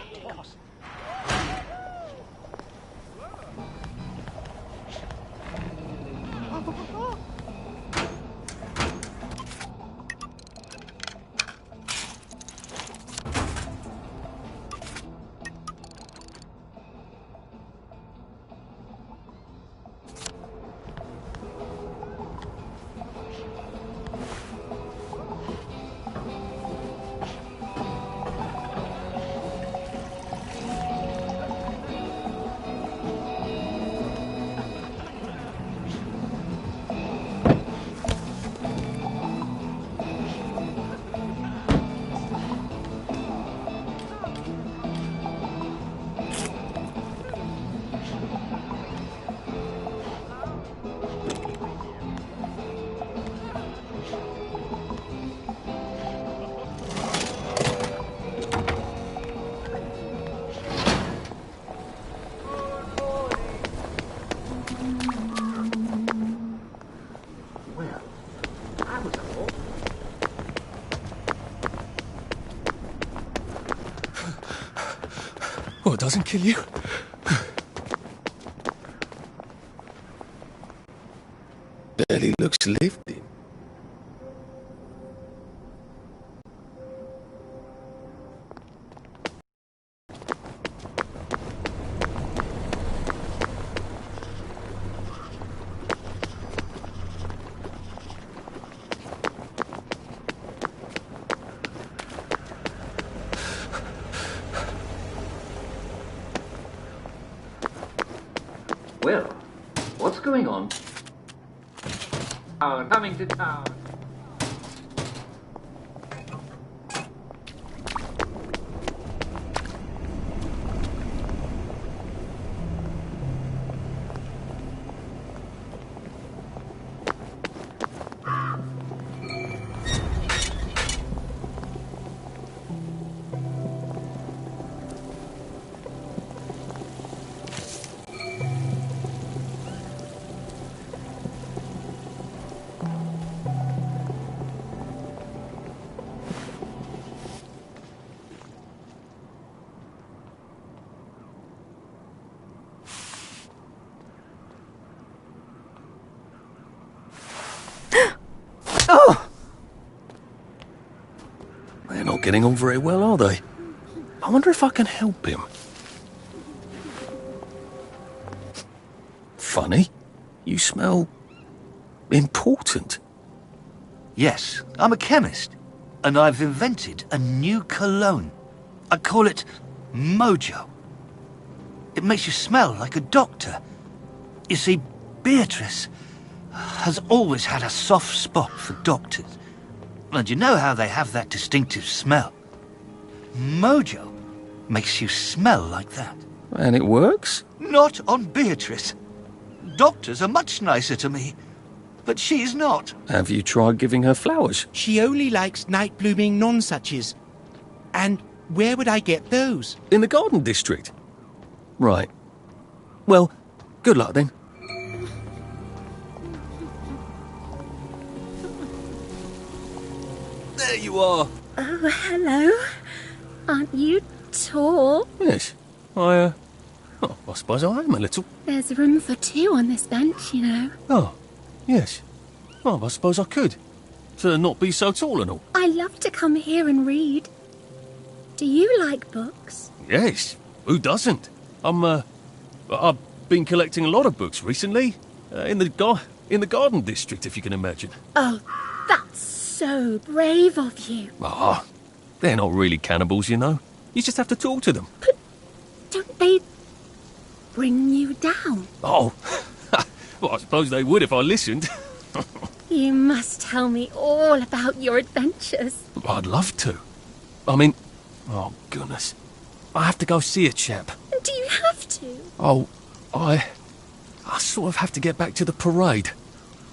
Oh, it doesn't kill you? Barely looks lived in. Well, what's going on? Coming to town. They're not getting on very well, are they? I wonder if I can help him. Funny. You smell important. Yes, I'm a chemist, and I've invented a new cologne. I call it Mojo. It makes you smell like a doctor. You see, Beatrice has always had a soft spot for doctors. And you know how they have that distinctive smell? Mojo makes you smell like that. And it works? Not on Beatrice. Doctors are much nicer to me, but she's not. Have you tried giving her flowers? She only likes night-blooming nonsuches. And where would I get those? In the Garden District. Right. Well, good luck then. There you are. Oh, hello. Aren't you tall? Yes. I suppose I am a little. There's room for two on this bench, you know. Oh, yes. Well, I suppose I could. To not be so tall and all. I love to come here and read. Do you like books? Yes. Who doesn't? I've been collecting a lot of books recently. In the Garden District, if you can imagine. Oh, that's so brave of you. Ah, they're not really cannibals, you know. You just have to talk to them. But don't they bring you down? Oh, well, I suppose they would if I listened. You must tell me all about your adventures. I'd love to. I mean, oh, goodness. I have to go see a chap. Do you have to? Oh, I sort of have to get back to the parade.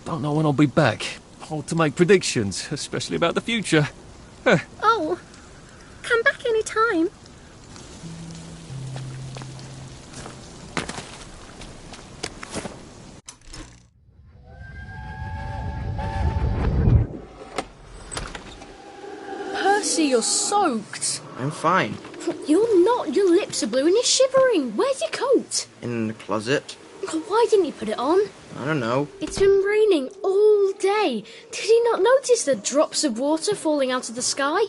Don't know when I'll be back. Hard to make predictions, especially about the future. Oh, come back any time. see you're soaked. I'm fine. You're not. Your lips are blue and you're shivering. Where's your coat? In the closet. Why didn't you put it on? I don't know. It's been raining all day. Did you not notice the drops of water falling out of the sky?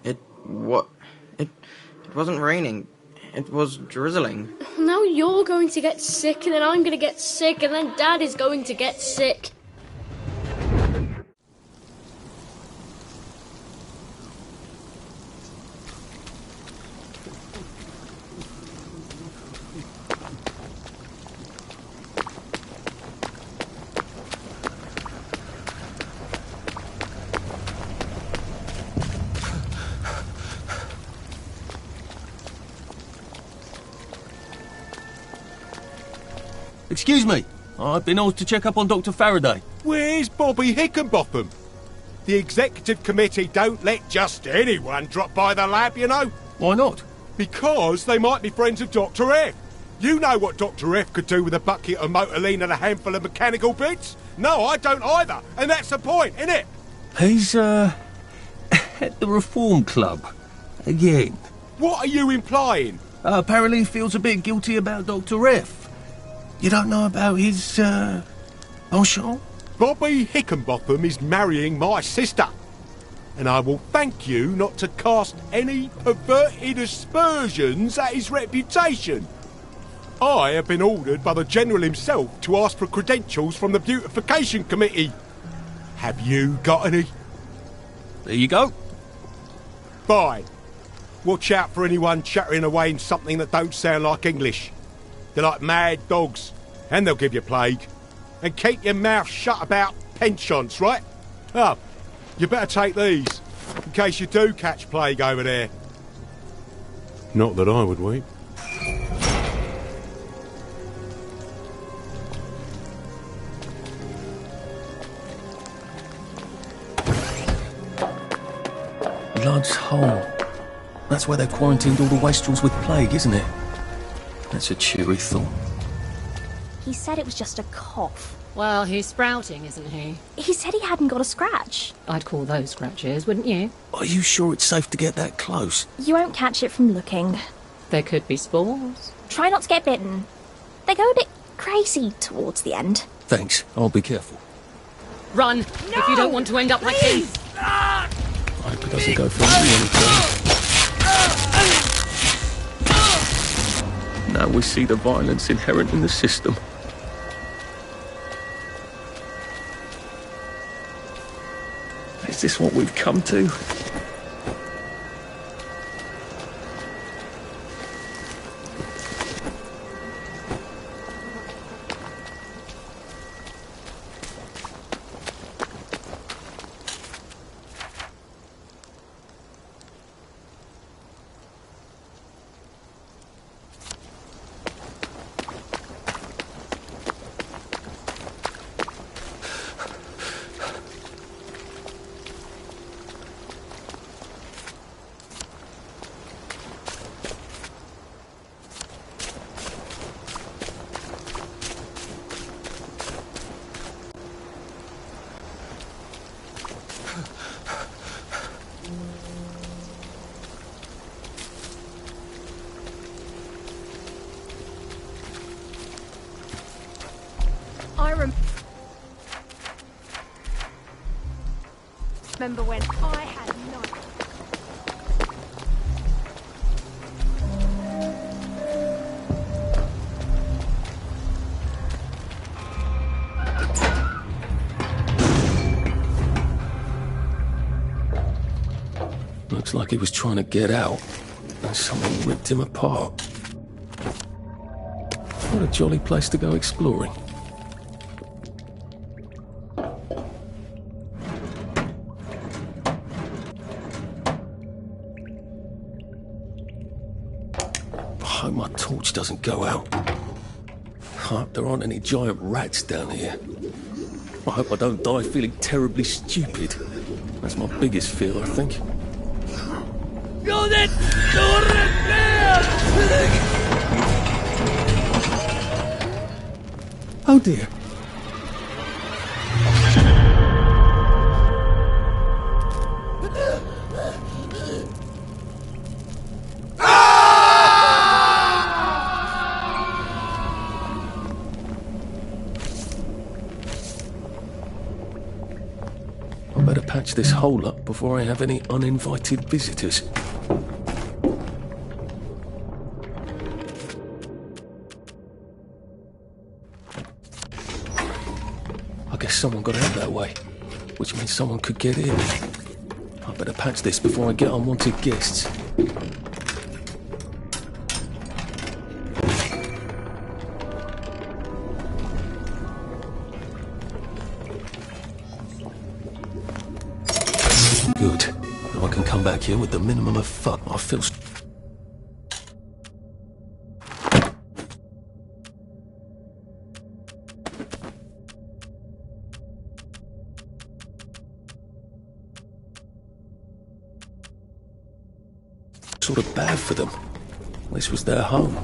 It wasn't raining. It was drizzling. Now you're going to get sick, and then I'm going to get sick, and then Dad is going to get sick. Excuse me, I've been asked to check up on Dr. Faraday. Where's Bobby Hickenbotham? The executive committee don't let just anyone drop by the lab, you know. Why not? Because they might be friends of Dr. F. You know what Dr. F could do with a bucket of motorline and a handful of mechanical bits? No, I don't either, and that's the point, innit? He's, at the Reform Club. Again. What are you implying? Apparently he feels a bit guilty about Dr. F. You don't know about his, penchant? Bobby Hickenbotham is marrying my sister. And I will thank you not to cast any perverted aspersions at his reputation. I have been ordered by the General himself to ask for credentials from the Beautification Committee. Have you got any? There you go. Fine. Watch out for anyone chattering away in something that don't sound like English. They're like mad dogs, and they'll give you plague. And keep your mouth shut about penchants, right? Oh, you better take these, in case you do catch plague over there. Not that I would weep. Blood's Hole. That's where they quarantined all the wastrels with plague, isn't it? That's a cheery thought. He said it was just a cough. Well, he's sprouting, isn't he? He said he hadn't got a scratch. I'd call those scratches, wouldn't you? Are you sure it's safe to get that close? You won't catch it from looking. There could be spores. Try not to get bitten. They go a bit crazy towards the end. Thanks, I'll be careful. Run, if you don't want to end up like him. I hope it doesn't go for me anytime. Now we see the violence inherent in the system. Is this what we've come to? Remember when I had no... Looks like he was trying to get out, and someone ripped him apart. What a jolly place to go exploring. I hope my torch doesn't go out. I hope there aren't any giant rats down here. I hope I don't die feeling terribly stupid. That's my biggest fear, I think. Oh dear. patch this hole up before I have any uninvited visitors. I guess someone got out that way, which means someone could get in. I better patch this before I get unwanted guests. Good. Now I can come back here with the minimum of fun. I feel... sort of bad for them. This was their home.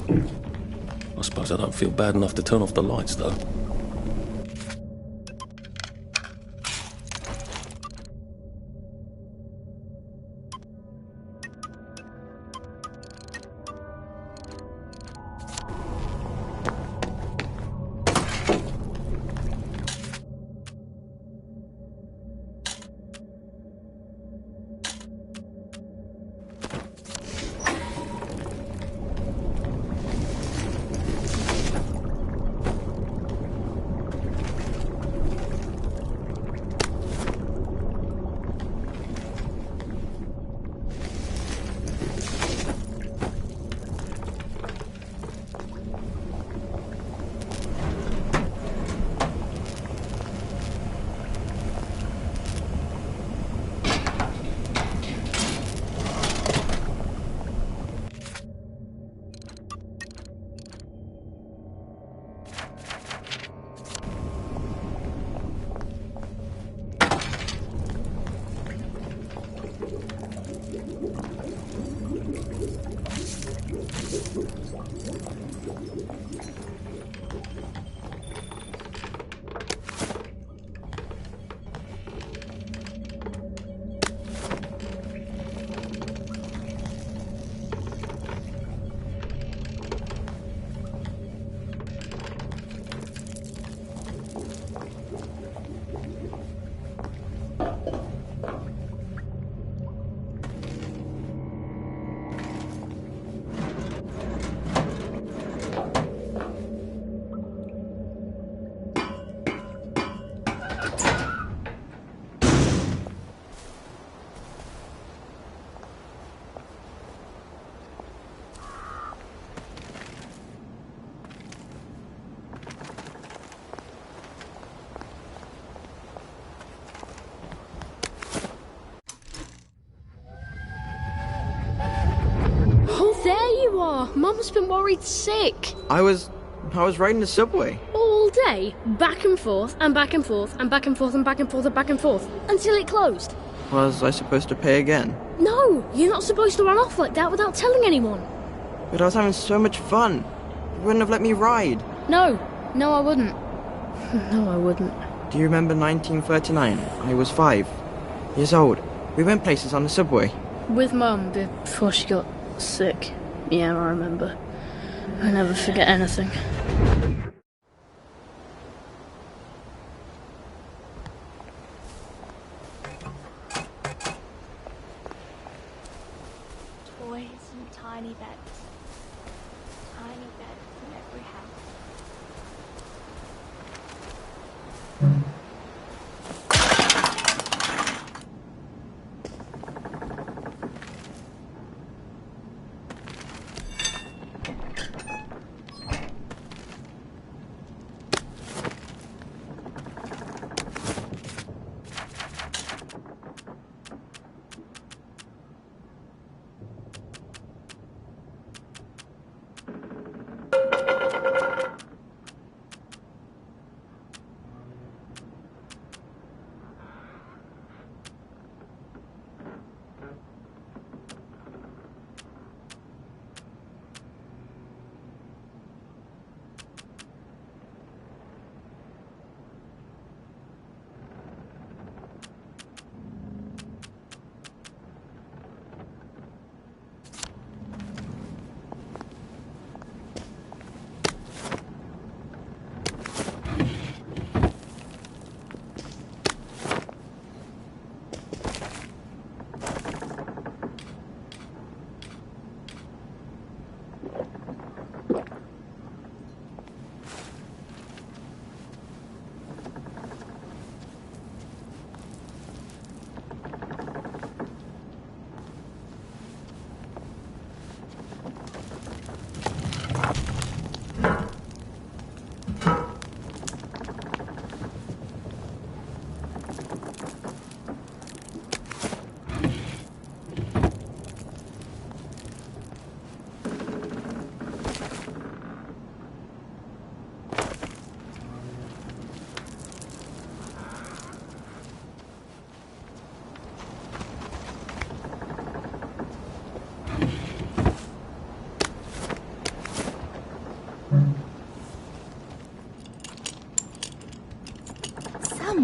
I suppose I don't feel bad enough to turn off the lights, though. Mum's been worried sick. I was riding the subway. All day, back and forth, and back and forth, and back and forth, and back and forth, and back and forth, until it closed. Was I supposed to pay again? No, you're not supposed to run off like that without telling anyone. But I was having so much fun. You wouldn't have let me ride. No, I wouldn't. No, I wouldn't. Do you remember 1939? I was 5 years old. We went places on the subway. With Mum before she got sick. Yeah, I remember. I never forget anything. Toys and tiny beds. Tiny beds in every house.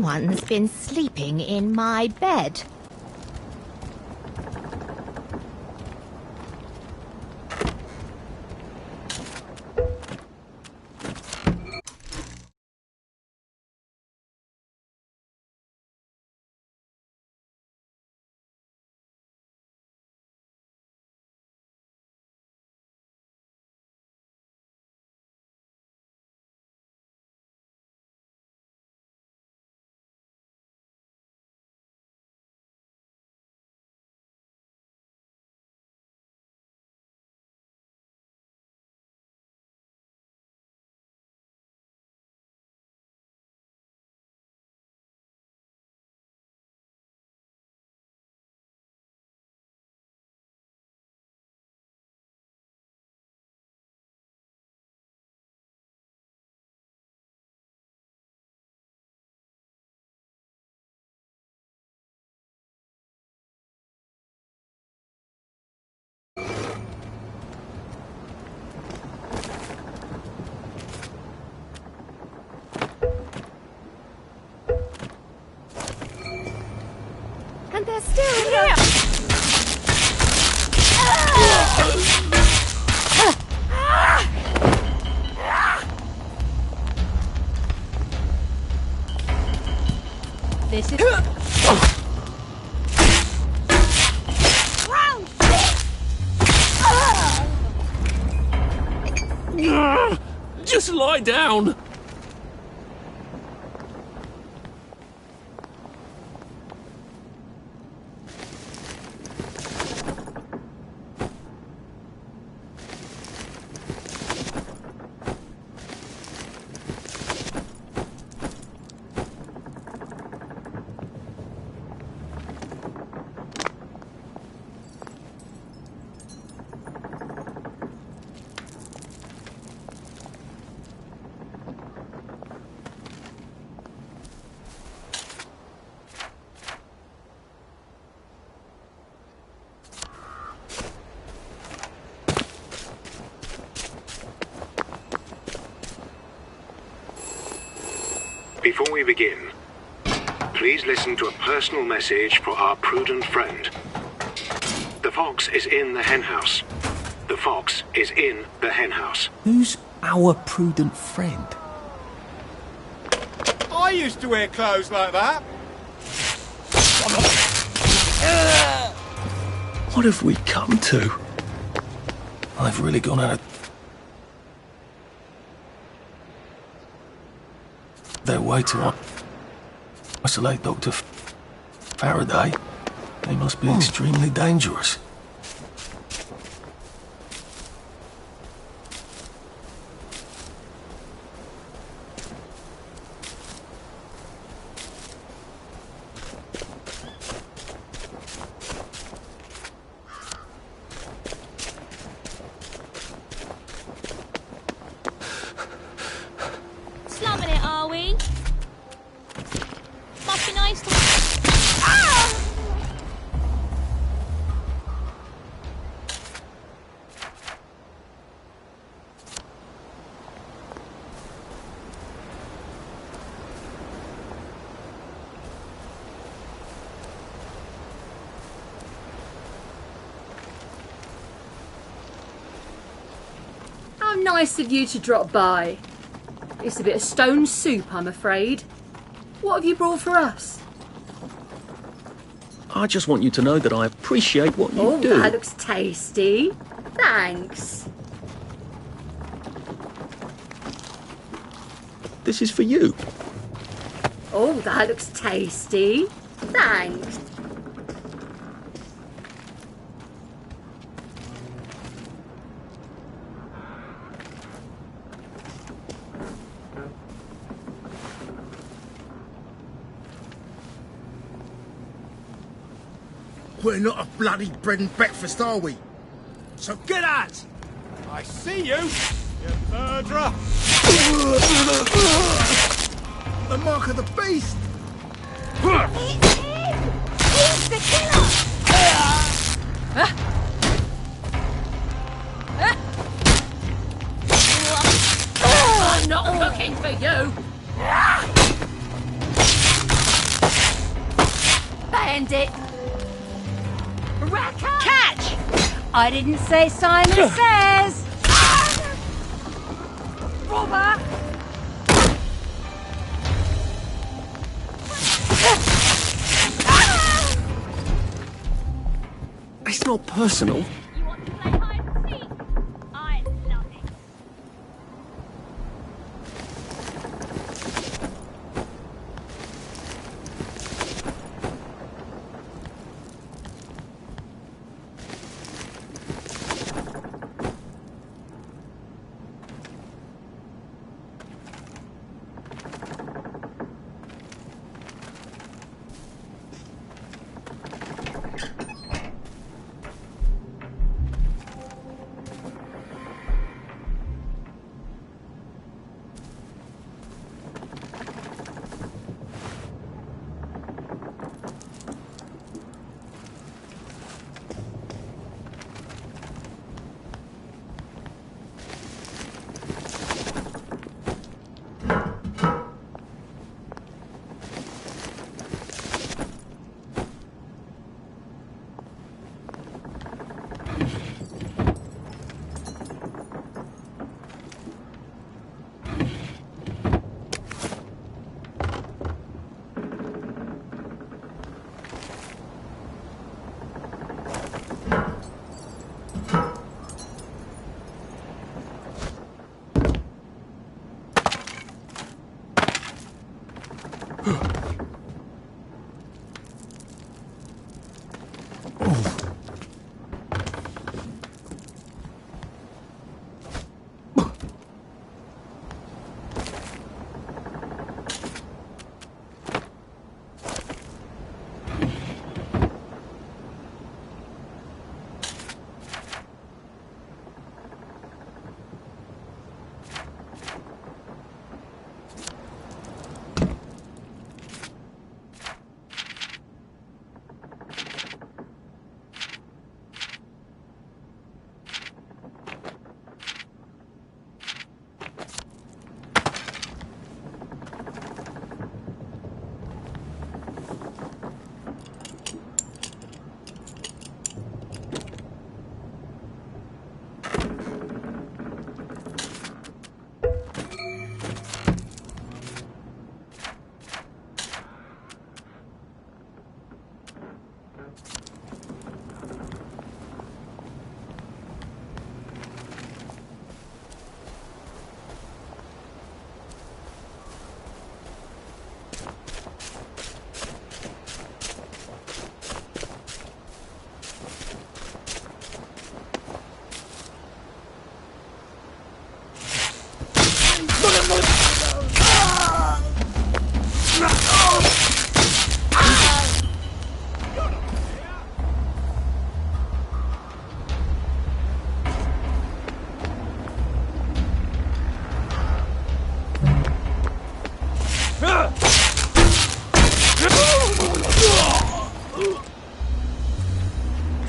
Someone's been sleeping in my bed. And they're still here! This is... Just lie down! Before we begin, please listen to a personal message for our prudent friend. The fox is in the henhouse. The fox is in the henhouse. Who's our prudent friend? I used to wear clothes like that. What have we come to? I've really gone out of their way to isolate Dr. Faraday. They must be extremely dangerous. Slumming it, are we? Must be nice to... How nice of you to drop by. It's a bit of stone soup, I'm afraid. What have you brought for us? I just want you to know that I appreciate what you do. That looks tasty. Thanks. This is for you. Oh, that looks tasty. Thanks. We're not a bloody bread and breakfast, are we? So get out! I see you, you murderer! The mark of the beast! It's him! He's the killer! I'm not looking for you! End it. Catch! I didn't say Simon Says. Robber! It's not personal.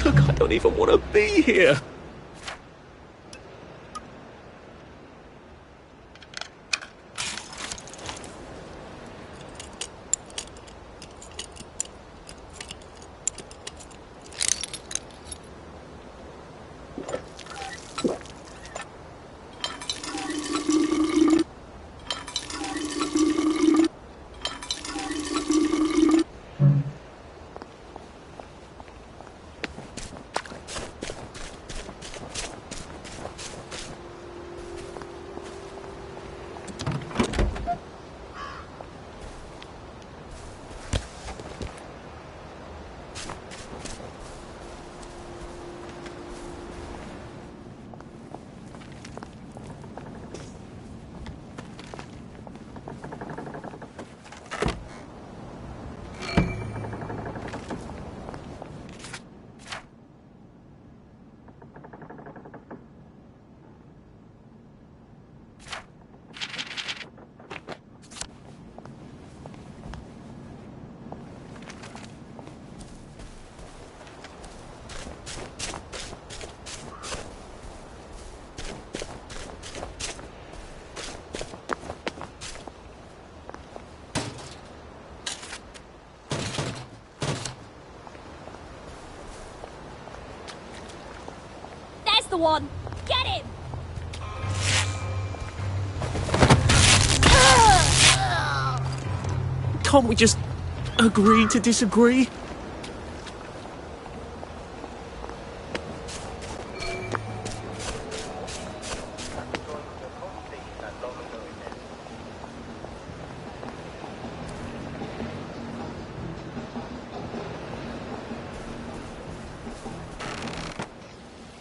Look, I don't even want to be here. the one! Get him! Can't we just agree to disagree?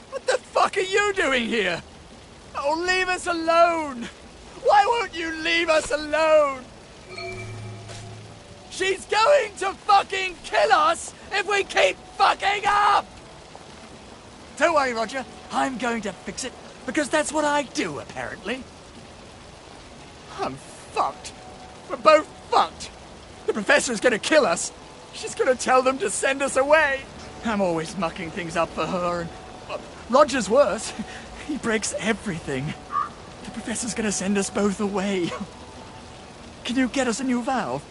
What the fuck are you doing here? Oh, leave us alone! Why won't you leave us alone? She's going to fucking kill us if we keep fucking up! Don't worry, Roger. I'm going to fix it, because that's what I do, apparently. I'm fucked. We're both fucked. The professor's gonna kill us. She's gonna tell them to send us away. I'm always mucking things up for her, and Roger's worse. He breaks everything. The professor's gonna send us both away. Can you get us a new valve?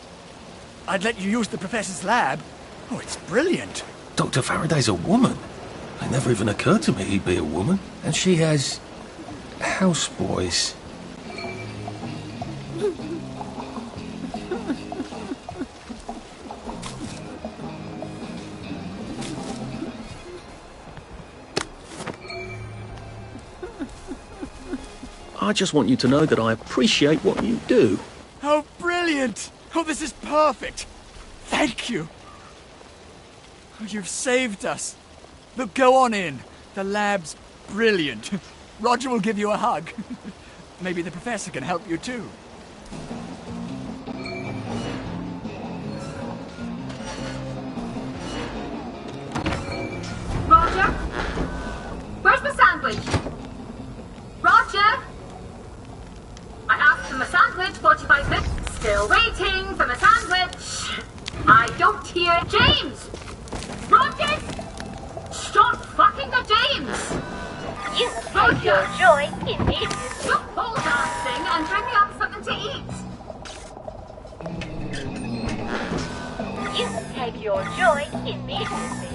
I'd let you use the professor's lab. Oh, it's brilliant. Dr. Faraday's a woman. It never even occurred to me he'd be a woman. And she has houseboys. I just want you to know that I appreciate what you do. Oh, brilliant! Oh, this is perfect! Thank you! Oh, you've saved us. Look, go on in. The lab's brilliant. Roger will give you a hug. Maybe the professor can help you too. Roger? Where's my sandwich? Roger? I asked for my sandwich 45 minutes. Still waiting for my sandwich. I don't hear James. Roger? Stop fucking the James. You take your joy immediately. Stop pole dancing and bring me up something to eat. You take your joy immediately.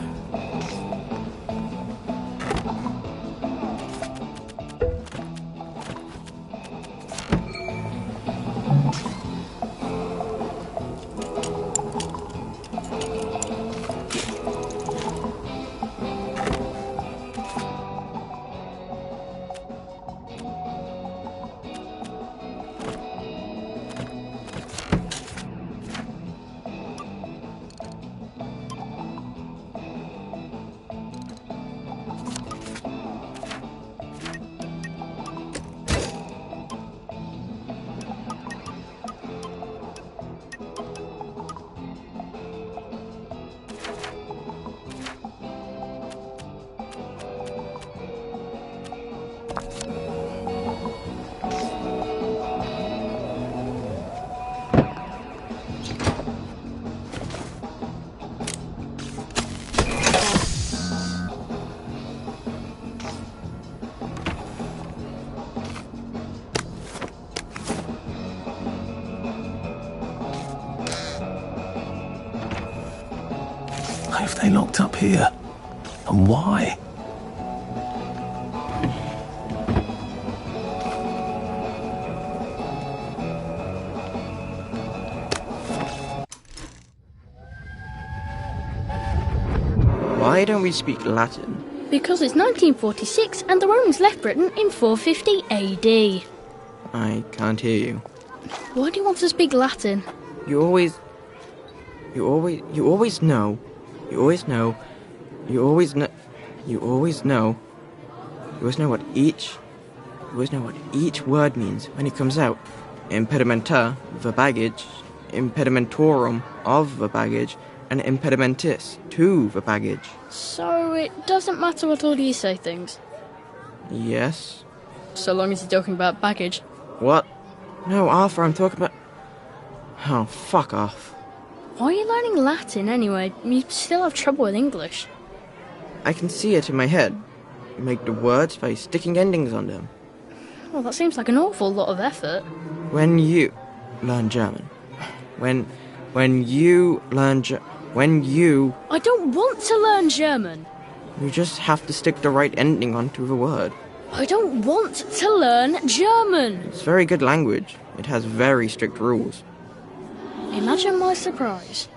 Why have they locked up here? And why? Why don't we speak Latin? Because it's 1946 and the Romans left Britain in 450 AD. I can't hear you. Why do you want to speak Latin? You always know what each word means when it comes out. Impedimenta, the baggage, impedimentorum, of the baggage, and impedimentis, to the baggage. So it doesn't matter what order you say things? Yes. So long as you're talking about baggage. What? No, Arthur, I'm talking about... Oh, fuck off. Why are you learning Latin anyway? You still have trouble with English. I can see it in my head. Make the words by sticking endings on them. Well, that seems like an awful lot of effort. When you learn German. When you learn when you... I don't want to learn German. You just have to stick the right ending onto the word. I don't want to learn German. It's very good language. It has very strict rules. Imagine my surprise.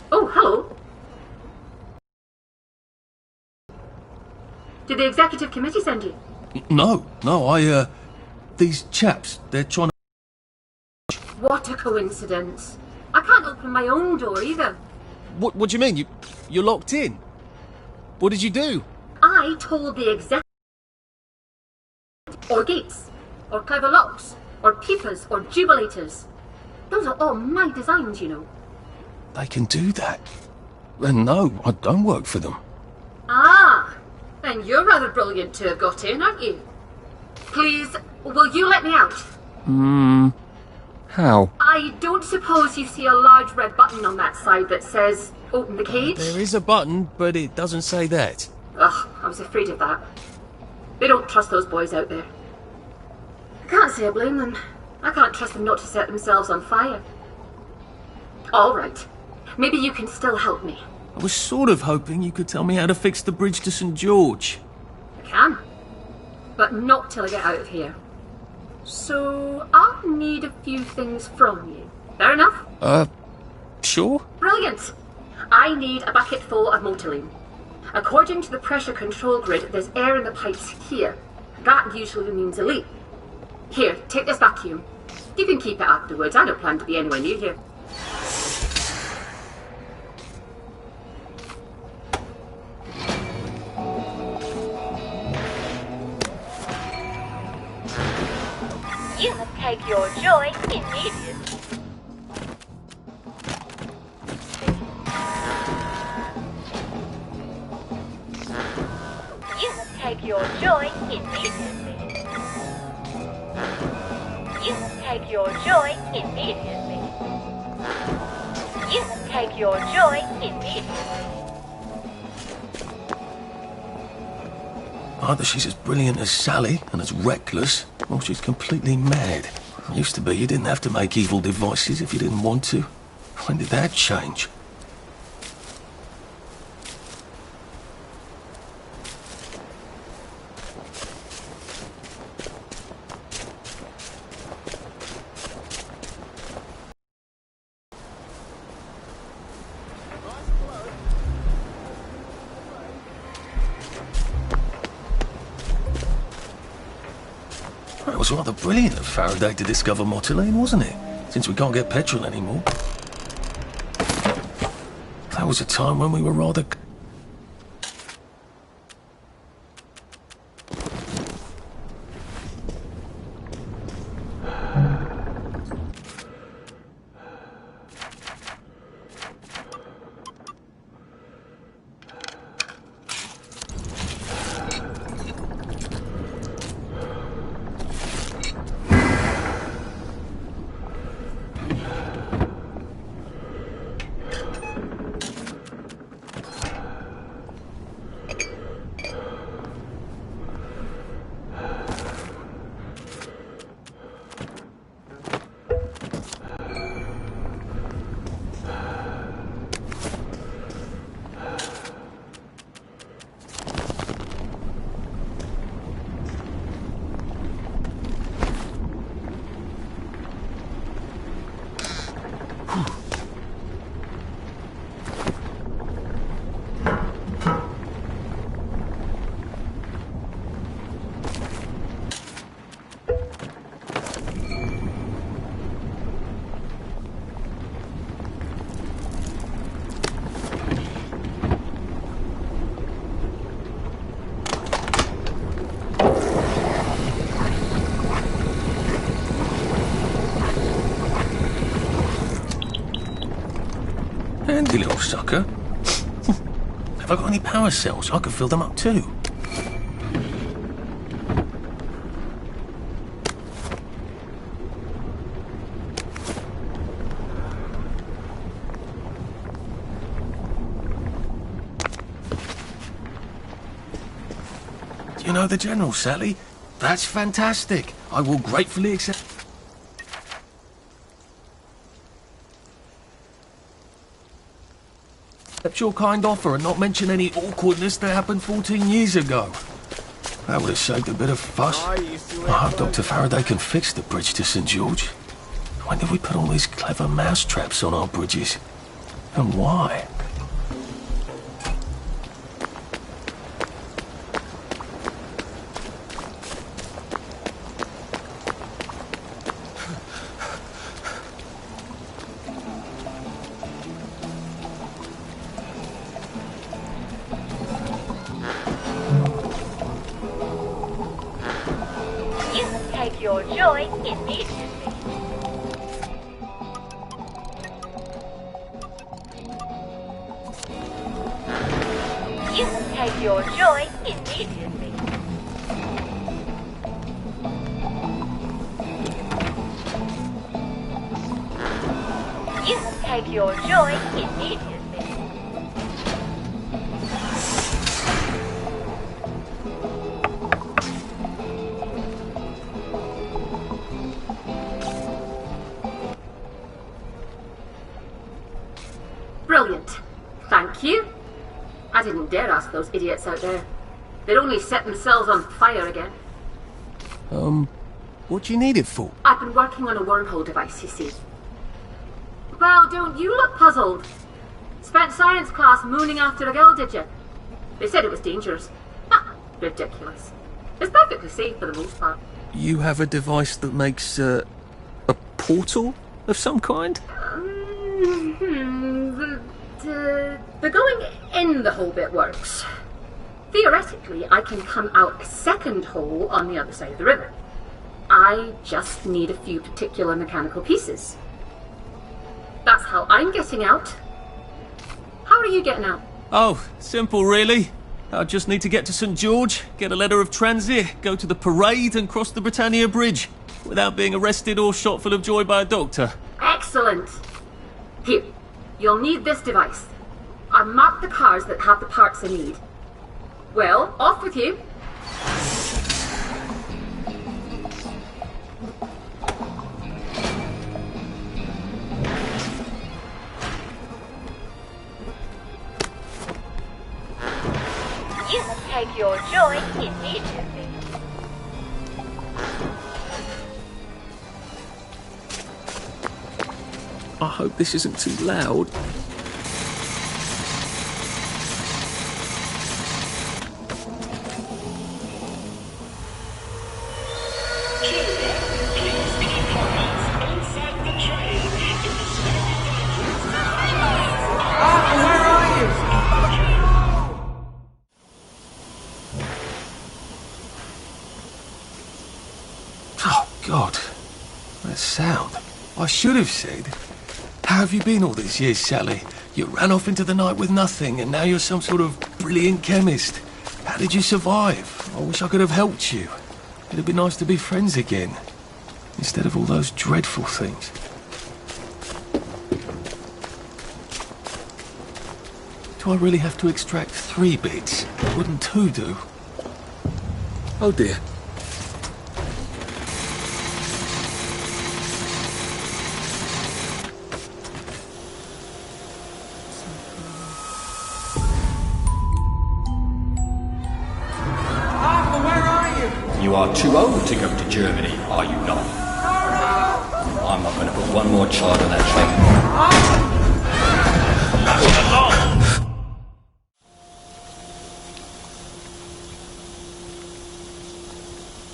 Oh, hello. Did the executive committee send you? No, these chaps, they're trying to... What a coincidence. I can't open my own door either. What do you mean? You're locked in? What did you do? I told the executive... Or gates, or clever locks, or peepers, or jubilators. Those are all my designs, you know. They can do that. And no, I don't work for them. Ah, and you're rather brilliant to have got in, aren't you? Please, will you let me out? How? I don't suppose you see a large red button on that side that says, open the cage? There is a button, but it doesn't say that. Ugh, I was afraid of that. They don't trust those boys out there. I can't say I blame them. I can't trust them not to set themselves on fire. All right. Maybe you can still help me. I was sort of hoping you could tell me how to fix the bridge to St. George. I can. But not till I get out of here. So, I'll need a few things from you. Fair enough? Sure? Brilliant! I need a bucket full of Motoline. According to the pressure control grid, there's air in the pipes here. That usually means a leak. Here, take this vacuum. You can keep it afterwards. I don't plan to be anywhere near here. You must take your joy immediately. You must take your joy immediately. You must take your joy immediately. You must take your joy immediately. Either she's as brilliant as Sally and as reckless, or she's completely mad. Used to be you didn't have to make evil devices if you didn't want to. When did that change? It was rather brilliant of Faraday to discover Motoline, wasn't it? Since we can't get petrol anymore. That was a time when we were rather... silly little sucker. Have I got any power cells? I could fill them up too. Do you know the General, Sally? That's fantastic. I will gratefully accept... your kind offer and not mention any awkwardness that happened 14 years ago. That would have saved a bit of fuss. I hope Dr. Faraday can fix the bridge to St. George. When did we put all these clever mousetraps on our bridges? And why? Your joy immediately. You can take your joy immediately. You can take your joy immediately. Brilliant. Thank you. I didn't dare ask those idiots out there. They'd only set themselves on fire again. What do you need it for? I've been working on a wormhole device, you see. Well, don't you look puzzled. Spent science class mooning after a girl, did you? They said it was dangerous. Ah, ridiculous. It's perfectly safe for the most part. You have a device that makes, a portal of some kind? The going in the hole bit works. Theoretically, I can come out a second hole on the other side of the river. I just need a few particular mechanical pieces. That's how I'm getting out. How are you getting out? Oh, simple really. I just need to get to St. George, get a letter of transit, go to the parade and cross the Britannia Bridge without being arrested or shot full of joy by a doctor. Excellent. Here, you'll need this device. I've marked the cars that have the parts I need. Well, off with you. You must take your joy immediately. I hope this isn't too loud. God, that sound. I should have said. How have you been all these years, Sally? You ran off into the night with nothing, and now you're some sort of brilliant chemist. How did you survive? I wish I could have helped you. It'd be nice to be friends again, instead of all those dreadful things. Do I really have to extract 3 bits? Wouldn't 2 do? Oh dear. You are too old to go to Germany, are you not? I'm not going to put one more child on that train.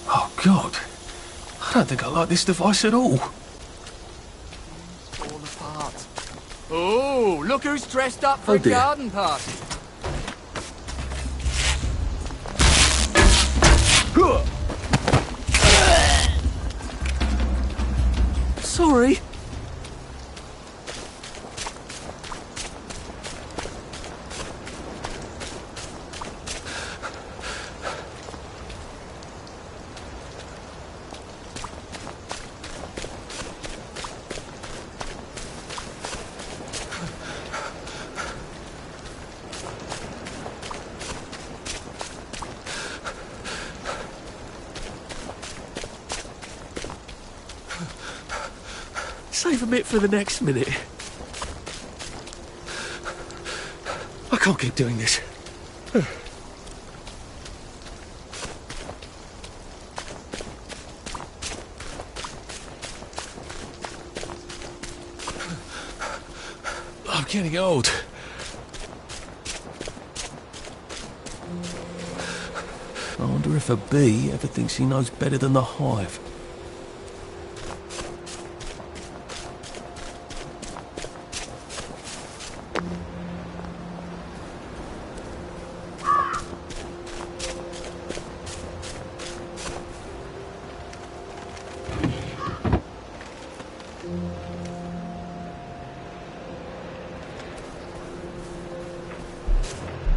Oh, God. I don't think I like this device at all. Fall apart. Oh, look who's dressed up for Oh, a dear. garden party. Sorry. Save a bit for the next minute. I can't keep doing this. I'm getting old. I wonder if a bee ever thinks he knows better than the hive.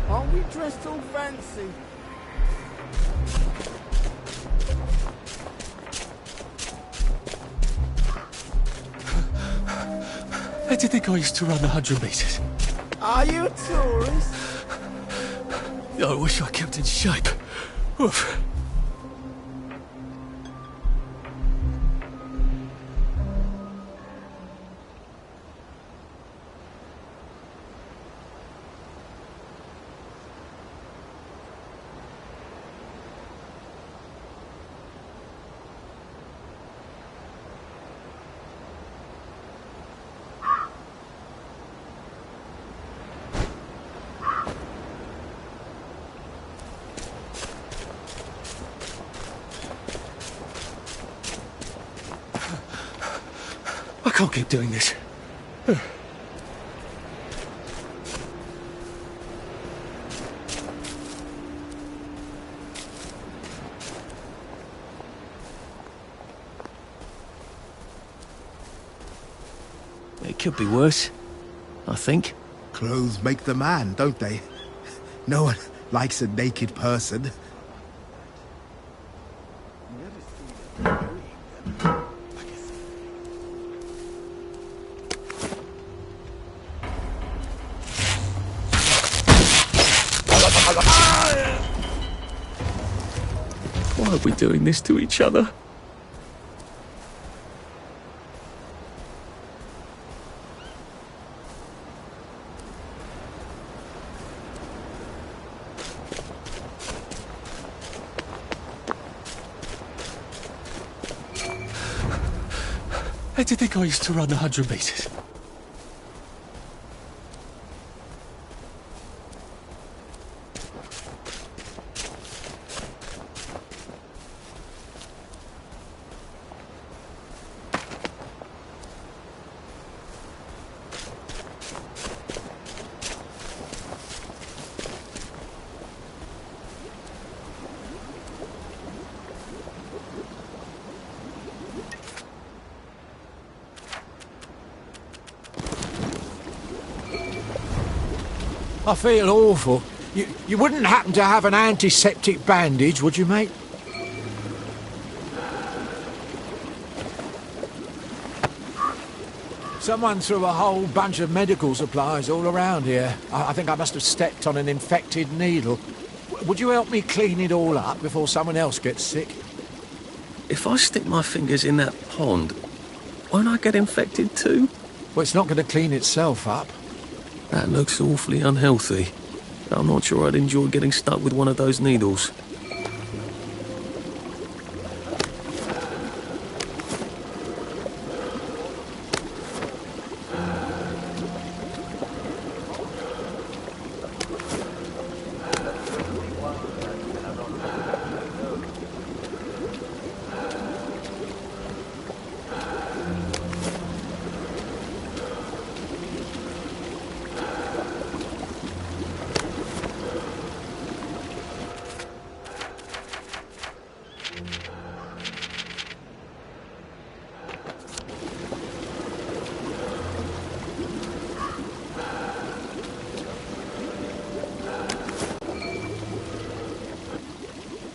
Aren't we dressed all fancy? How do you think I used to run the 100 metres? Are you a tourist? I wish I kept in shape. Oof. I can't keep doing this. It could be worse, I think. Clothes make the man, don't they? No one likes a naked person. Why are we doing this to each other? How do you think I used to run the 100 metres? I feel awful. You wouldn't happen to have an antiseptic bandage, would you, mate? Someone threw a whole bunch of medical supplies all around here. I think I must have stepped on an infected needle. Would you help me clean it all up before someone else gets sick? If I stick my fingers in that pond, won't I get infected too? Well, it's not going to clean itself up. That looks awfully unhealthy. I'm not sure I'd enjoy getting stuck with one of those needles.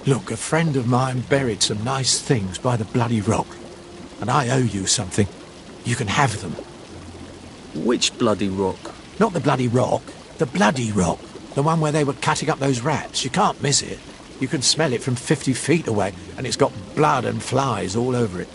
Look, a friend of mine buried some nice things by the bloody rock. And I owe you something. You can have them. Which bloody rock? Not the bloody rock. The bloody rock. The one where they were cutting up those rats. You can't miss it. You can smell it from 50 feet away, and it's got blood and flies all over it.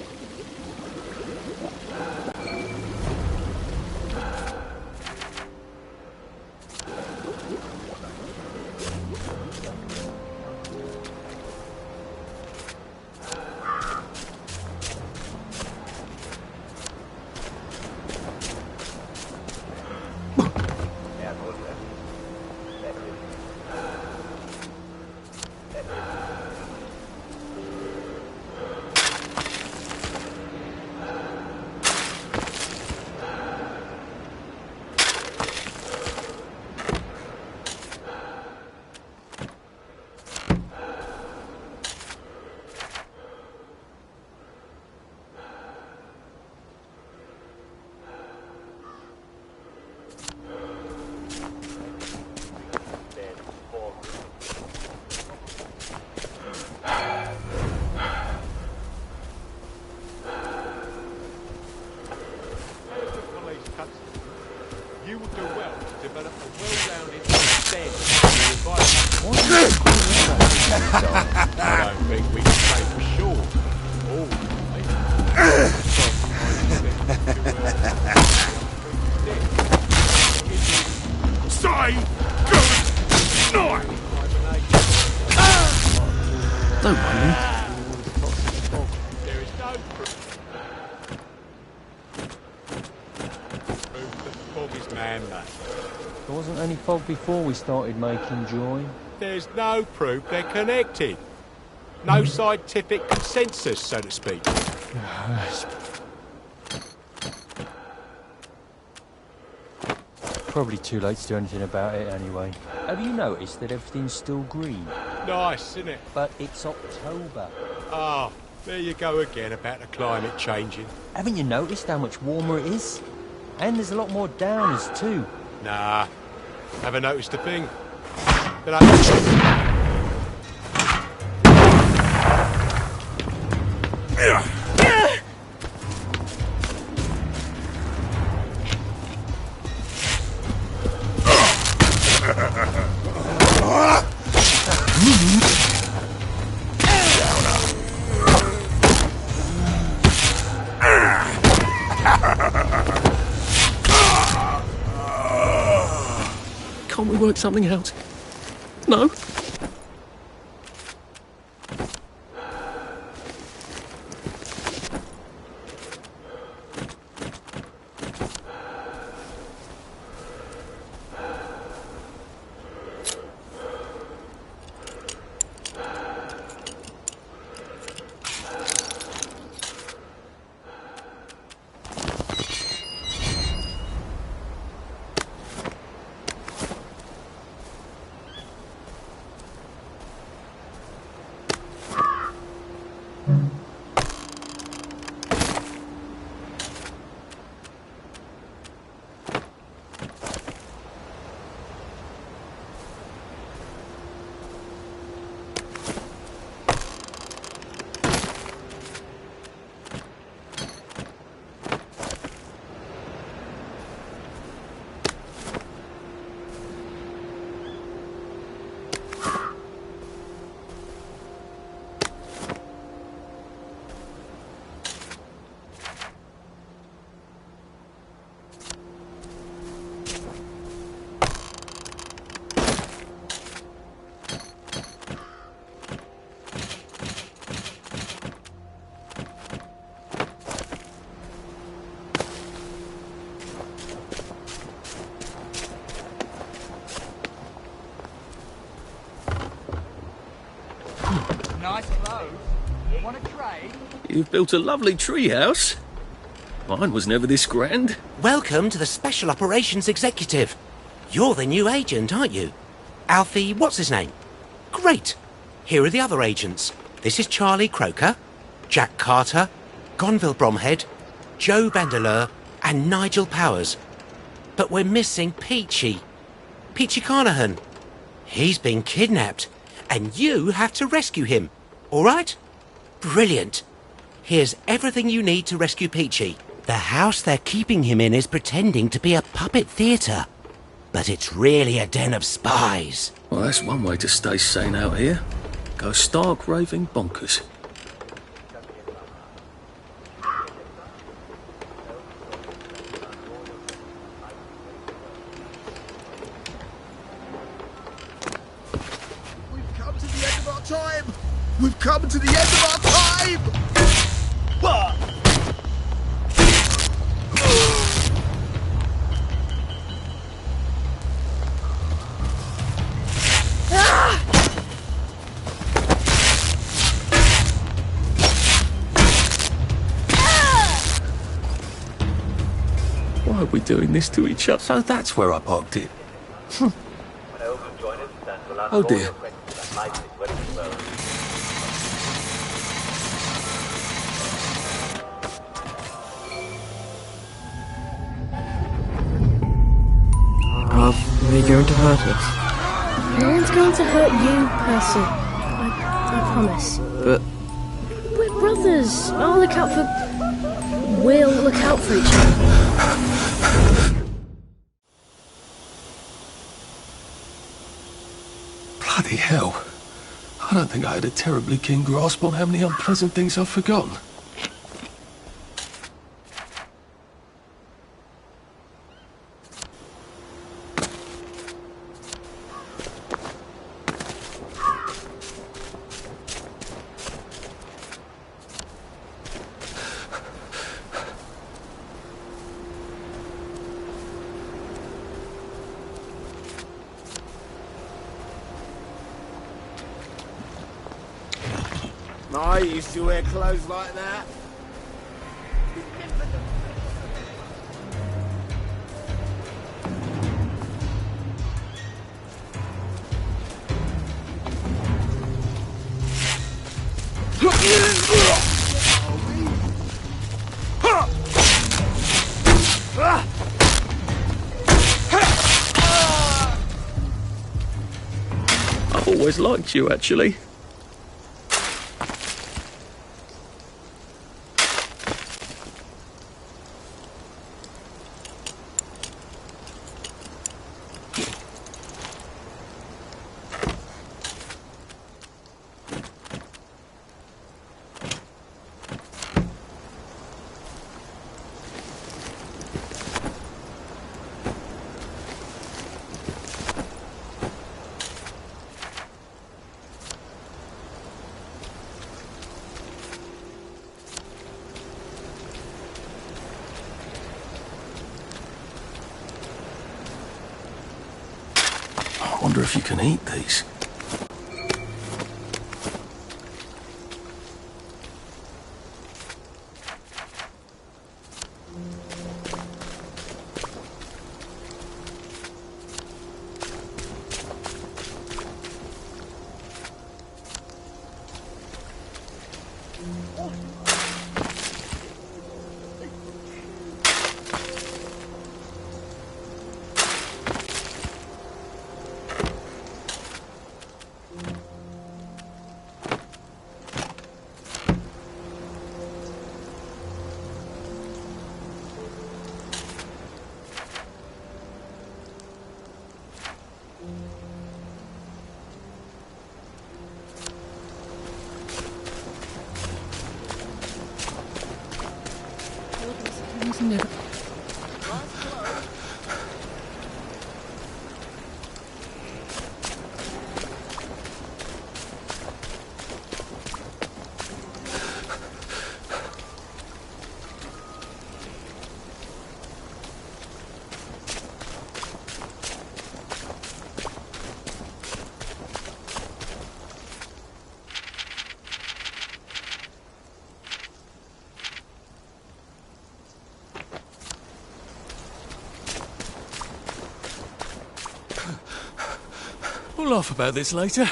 I don't think we can say for sure. Say good night! Don't worry. There is no proof. The fog is man-made. There wasn't any fog before we started making joy. There's no proof they're connected. No scientific consensus, so to speak. Probably too late to do anything about it anyway. Have you noticed that everything's still green? Nice, isn't it? But it's October. Ah, there you go again about the climate changing. Haven't you noticed how much warmer it is? And there's a lot more downers too. Nah, haven't noticed a thing. But I... Can't we work something out? No? Nice clothes. Want to trade? You've built a lovely treehouse. Mine was never this grand. Welcome to the Special Operations Executive. You're the new agent, aren't you? Alfie, what's his name? Great. Here are the other agents. This is Charlie Croker, Jack Carter, Gonville Bromhead, Joe Vandeleur, and Nigel Powers. But we're missing Peachy. Peachy Carnahan. He's been kidnapped, and you have to rescue him. All right? Brilliant. Here's everything you need to rescue Peachy. The house they're keeping him in is pretending to be a puppet theatre. But it's really a den of spies. Well, that's one way to stay sane out here. Go stark raving bonkers. We've come to the end of our time! We've come to the end of our time! What? Why are we doing this to each other? So that's where I parked it. Oh dear. Are they going to hurt us? No one's going to hurt you, Percy. I promise. But We're brothers. I'll look out for... We'll look out for each other. Bloody hell. I don't think I had a terribly keen grasp on how many unpleasant things I've forgotten. I used to wear clothes like that. I've always liked you, actually. I wonder if you can eat these. We'll laugh about this later.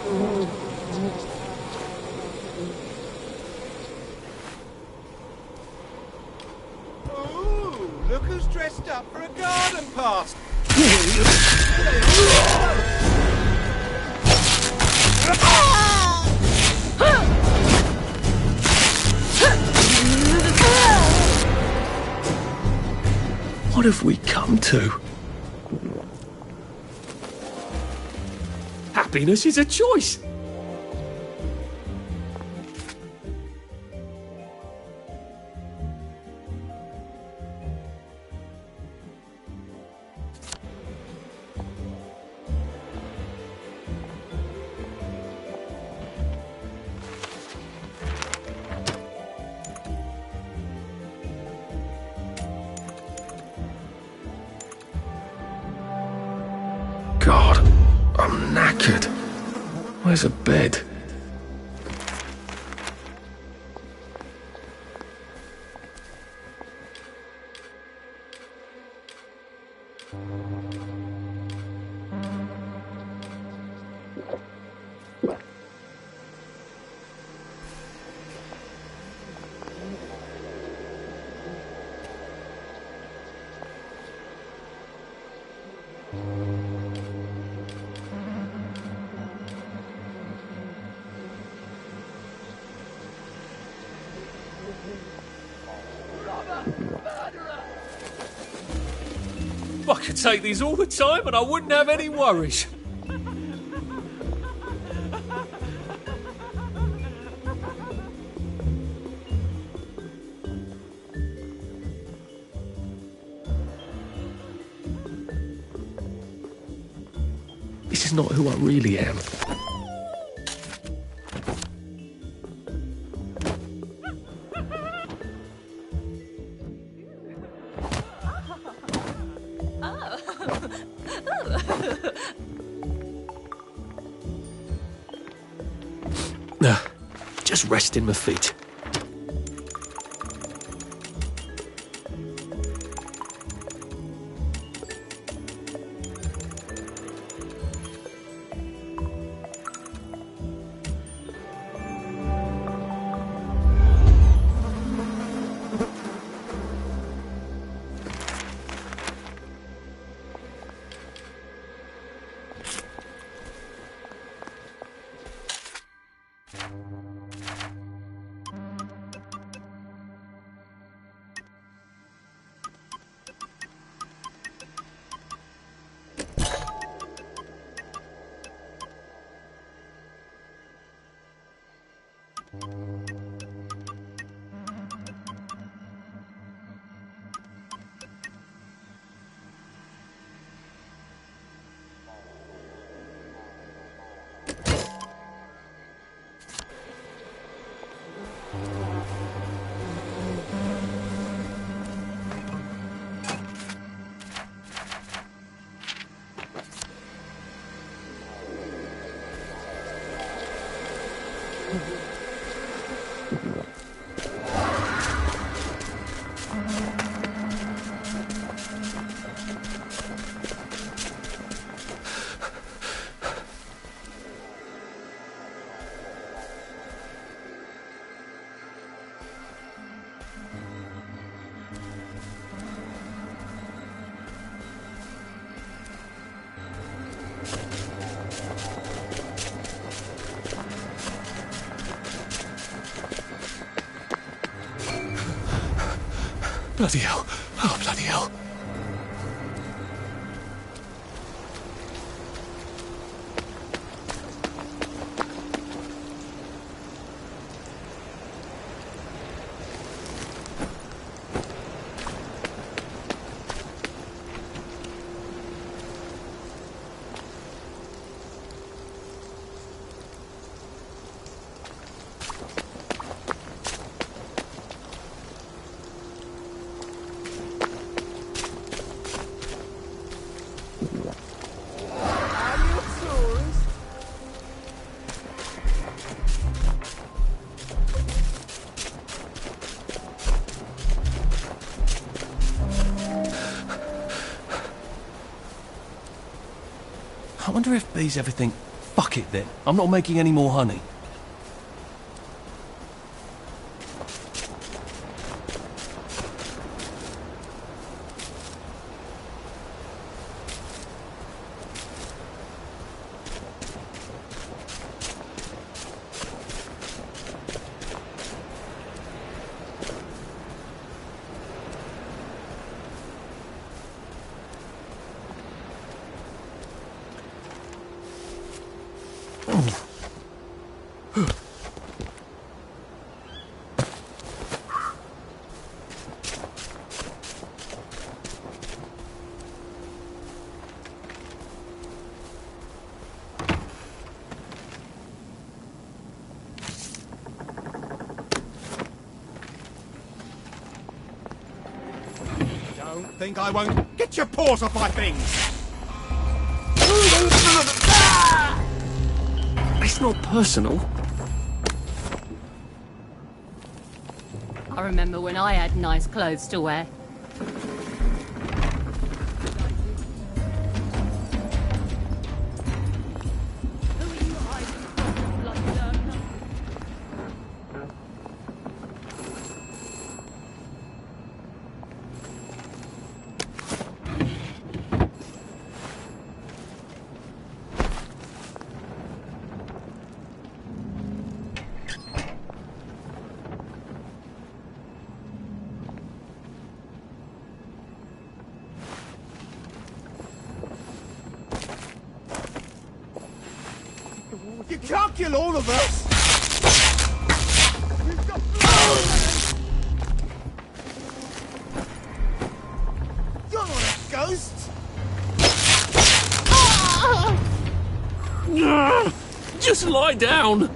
Ooh, look who's dressed up for a garden party. What have we come to? Happiness is a choice. God, I'm knackered. Where's a bed? I could take these all the time and I wouldn't have any worries. This is not who I really am. Just resting my feet. Bloody hell. Oh, bloody hell. I wonder if bees ever think, fuck it then, I'm not making any more honey. Don't think I won't. Get your paws off my things! It's not personal. I remember when I had nice clothes to wear. can't kill all of us! You're not a ghost! Just lie down!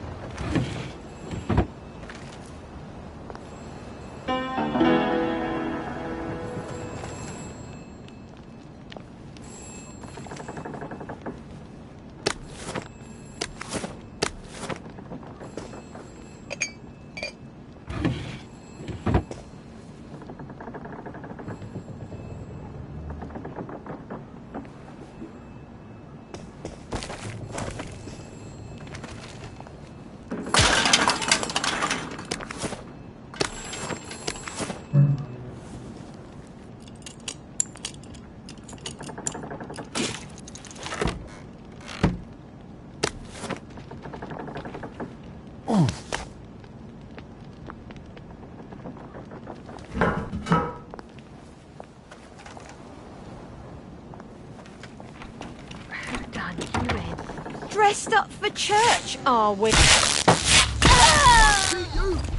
Dressed up for church, are we?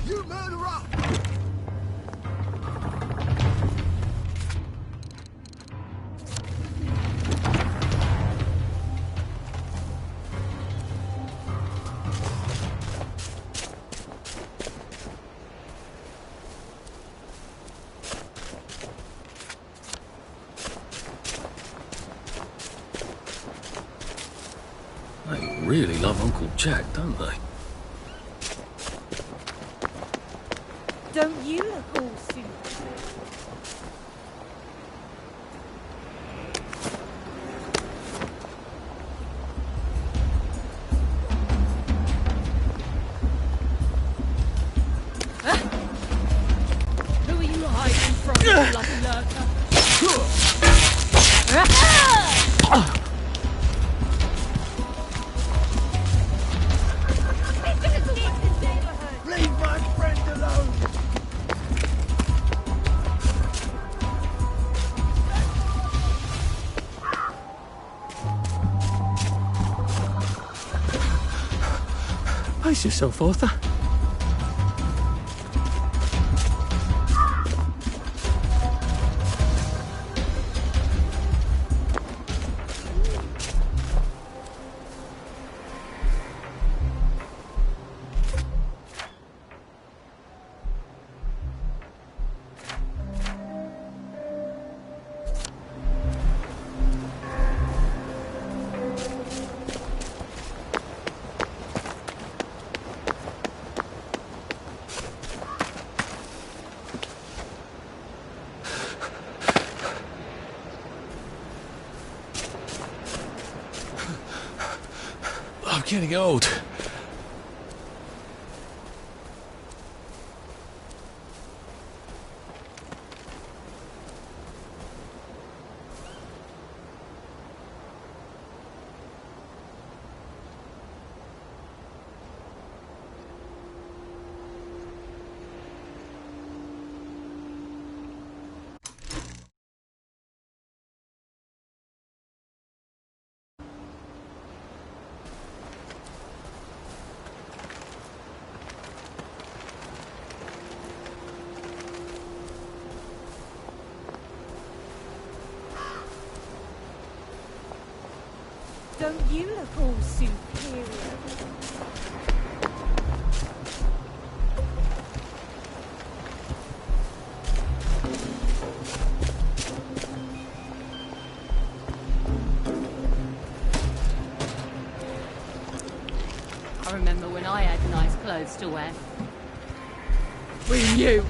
You murderer! They really love Uncle Jack, don't they? Don't you look all suited? Who are you hiding from, you bloody lurker? Leave my friend alone! Pace yourself, Arthur. I'm getting old. Don't you look all superior? I remember when I had nice clothes to wear. With you.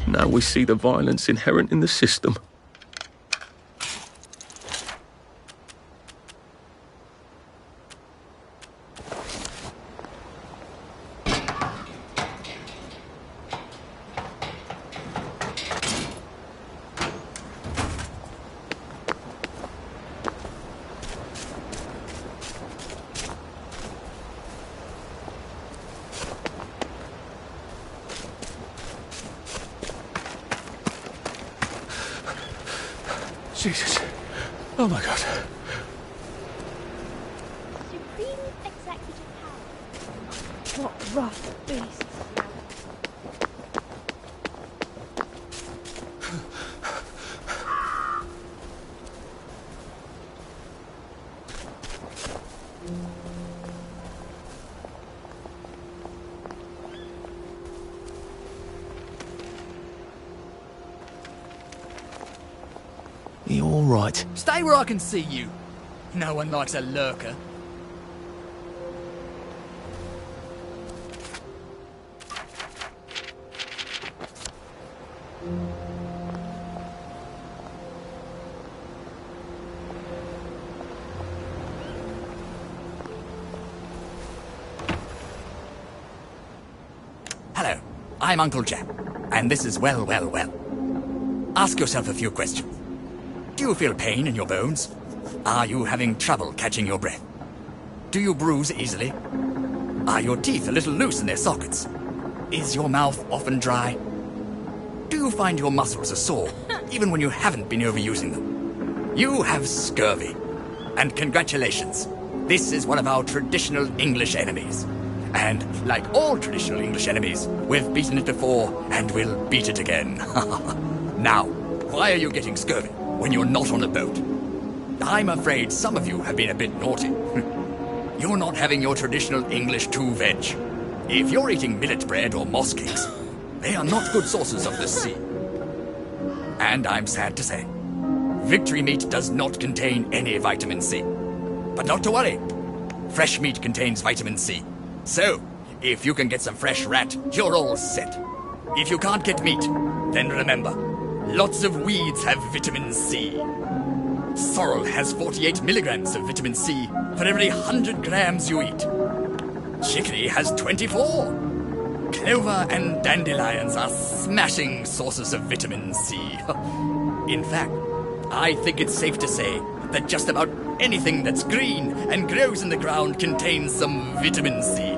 Now we see the violence inherent in the system. Jesus. Oh my God. Supreme executive power. What rough beasts. You all right? Stay where I can see you. No one likes a lurker. Hello, I'm Uncle Jack, and this is Well, Well, Well. Ask yourself a few questions. Do you feel pain in your bones? Are you having trouble catching your breath? Do you bruise easily? Are your teeth a little loose in their sockets? Is your mouth often dry? Do you find your muscles are sore, even when you haven't been overusing them? You have scurvy. And congratulations, this is one of our traditional English enemies. And like all traditional English enemies, we've beaten it before and we'll beat it again. Now, why are you getting scurvy when you're not on a boat? I'm afraid some of you have been a bit naughty. You're not having your traditional English 2-veg. If you're eating millet bread or moss cakes, they are not good sources of the sea. And I'm sad to say, victory meat does not contain any vitamin C. But not to worry, fresh meat contains vitamin C. So, if you can get some fresh rat, you're all set. If you can't get meat, then remember, lots of weeds have vitamin C. Sorrel has 48 milligrams of vitamin C for every 100 grams you eat. Chicory has 24. Clover and dandelions are smashing sources of vitamin C. In fact, I think it's safe to say that just about anything that's green and grows in the ground contains some vitamin C.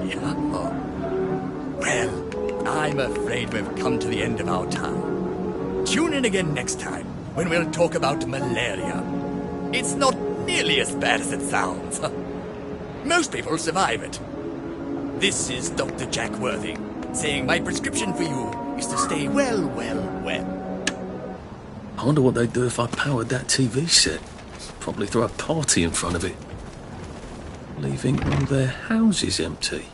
Well, I'm afraid we've come to the end of our time. Tune in again next time when we'll talk about malaria. It's not nearly as bad as it sounds. Most people survive it. This is Dr. Jack Worthing, saying my prescription for you is to stay well, well, well. I wonder what they'd do if I powered that TV set. Probably throw a party in front of it. Leaving all their houses empty.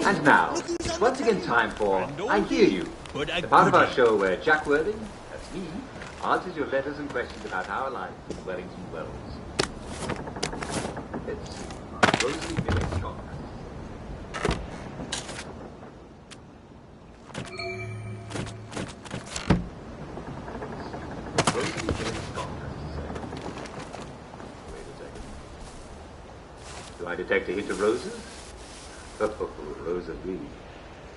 And now, it's once again time for I Hear You, the part of our show where Jack Worthing, that's me, answers your letters and questions about our life in Wellington Wells. It's Rosalie Village Scott. Rosalie Village Scott, wait a second. Do I detect a hint of roses? Oh, Rosalie.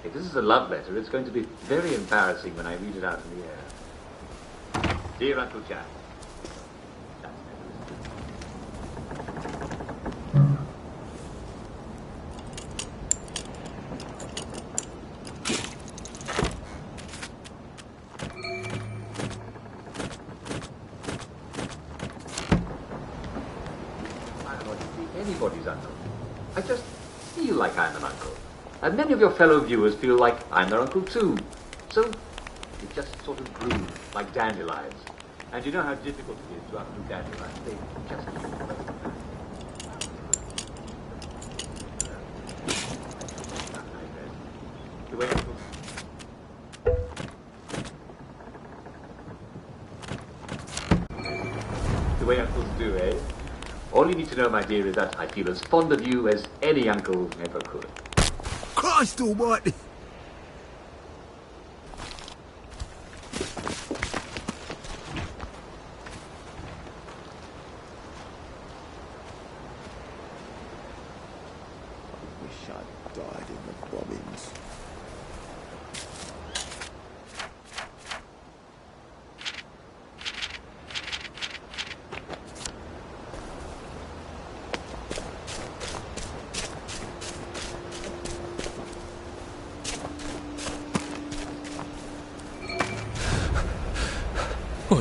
If this is a love letter, it's going to be very embarrassing when I read it out in the air. Dear Uncle Jack. I don't want to be anybody's uncle. I just feel like I'm an uncle. And many of your fellow viewers feel like I'm their uncle too. So it just sort of grew like dandelions. And you know how difficult it is to uproot dandelions. They just the way uncles... The way uncles do, eh? All you need to know, my dear, is that I feel as fond of you as any uncle ever could. Christ almighty! Wish I'd died in the bombings.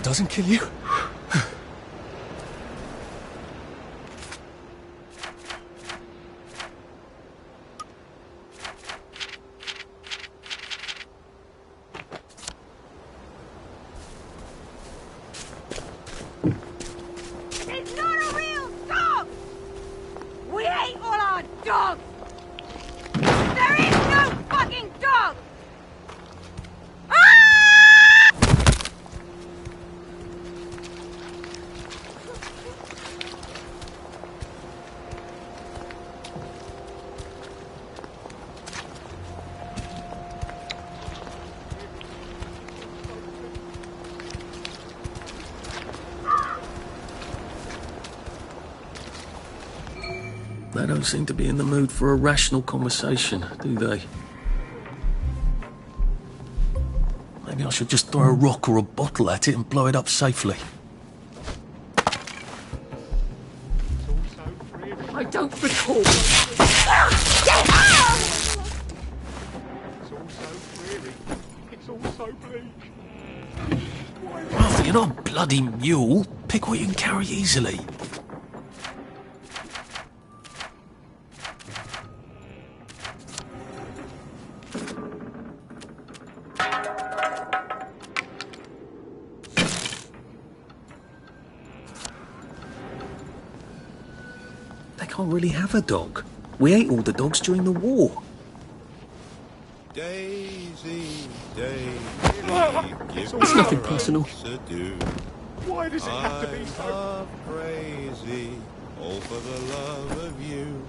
it doesn't kill you. It's not a real dog! We ate all our dogs! There is no fucking dog! They don't seem to be in the mood for a rational conversation, do they? Maybe I should just throw a rock or a bottle at it and blow it up safely. I don't recall. Arthur, you're not a bloody mule. Pick what you can carry easily. They can't really have a dog. We ate all the dogs during the war. Daisy, Daisy, It's nothing personal. Why does it have to be so crazy? All for the love of you.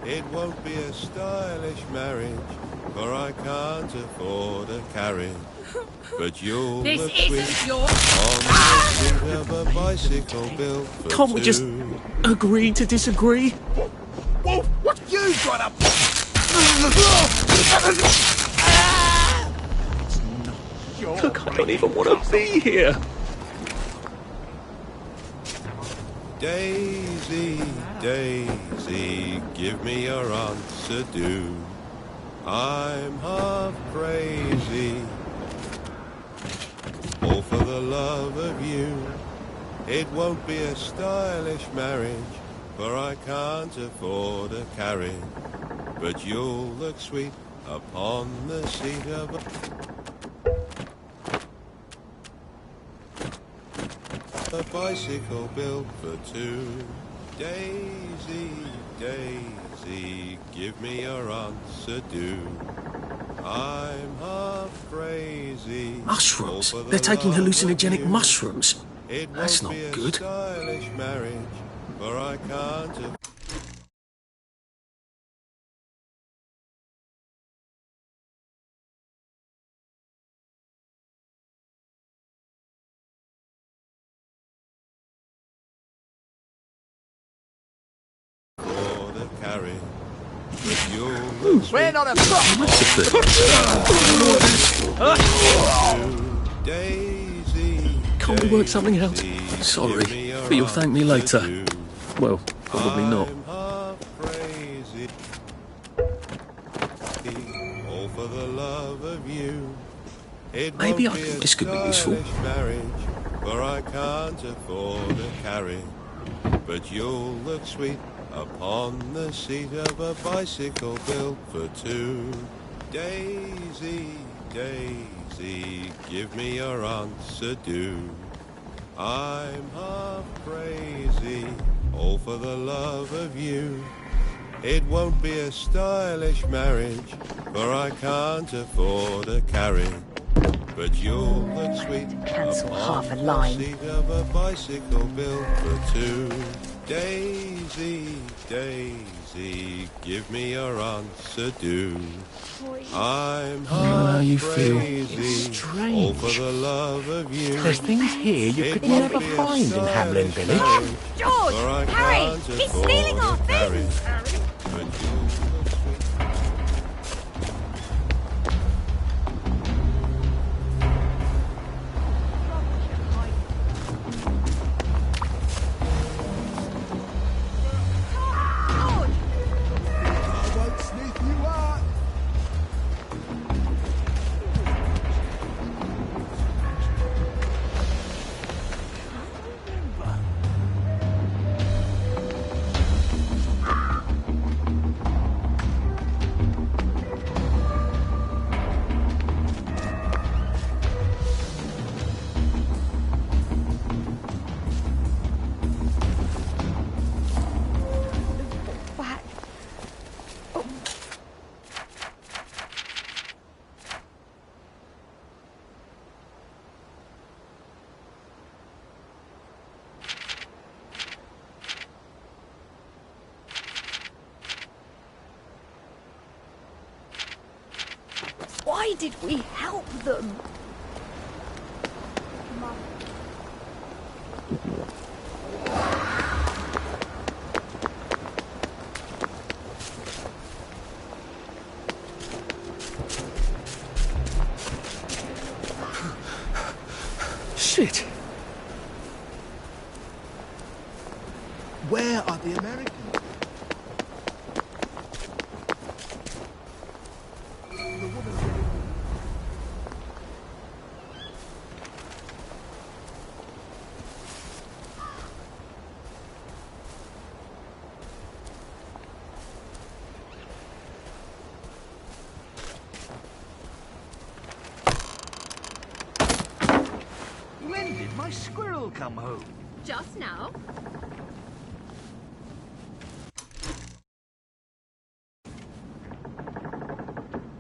It won't be a stylish marriage, for I can't afford a carriage. But you'll This look isn't sweet your... on the seat of a bicycle built for Can't we just two. agree to disagree? Whoa, what you got up? Look, I don't even want to be here. Daisy, Daisy, give me your answer, do. I'm half crazy, all for the love of you. It won't be a stylish marriage, for I can't afford a carriage. But you'll look sweet upon the seat of a bicycle built for two. Daisy, Daisy, give me your answer, do. I'm half crazy. Mushrooms? They're taking hallucinogenic mushrooms. That's not good. Stylish marriage, for I can't afford a carriage. But you'll We're not a Daisy, Can't we work something out? Sorry, but you'll thank me later. Well, probably not. crazy, all for the love of you. It Maybe won't I be think a this could be useful. stylish marriage, for I can't afford a carriage. But you'll look sweet upon the seat of a bicycle built for two. Daisy, Daisy, give me your answer, do. I'm half crazy, all for the love of you. It won't be a stylish marriage, for I can't afford a carriage. But you'll look sweet Cancel upon half a line. the seat of a bicycle built for two. Daisy, Daisy, give me your answer, do. I'm how you half feel. crazy, It's all for the love of you. There's things here you could It won't never be a find in Hamlin stylish Village. marriage, George! for I Harry! can't He's afford stealing our a things! carriage. But you'll look sweet. I won't sniff you out. Why did we help them? Mum. Shit! Where are the Americans? When did my squirrel come home? Just now.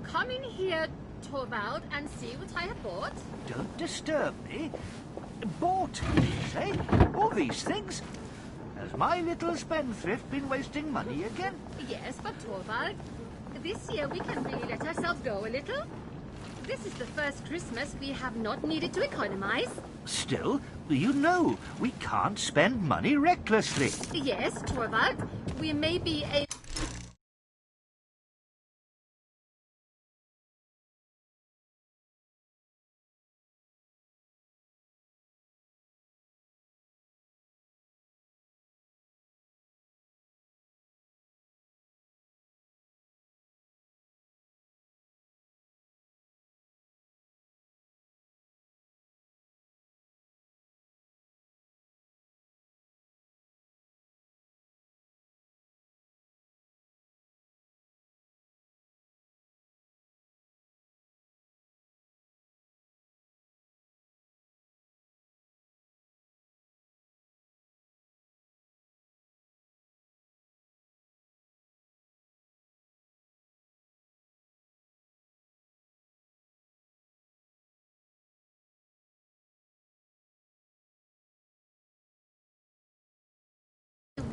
Come in here, Torvald, and see what I have bought. Don't disturb me. Bought, you say? All these things? Has my little spendthrift been wasting money again? Yes, but Torvald, this year we can really let ourselves go a little. This is the first Christmas we have not needed to economize. Still, you know, we can't spend money recklessly. Yes, Torvald, we may be a...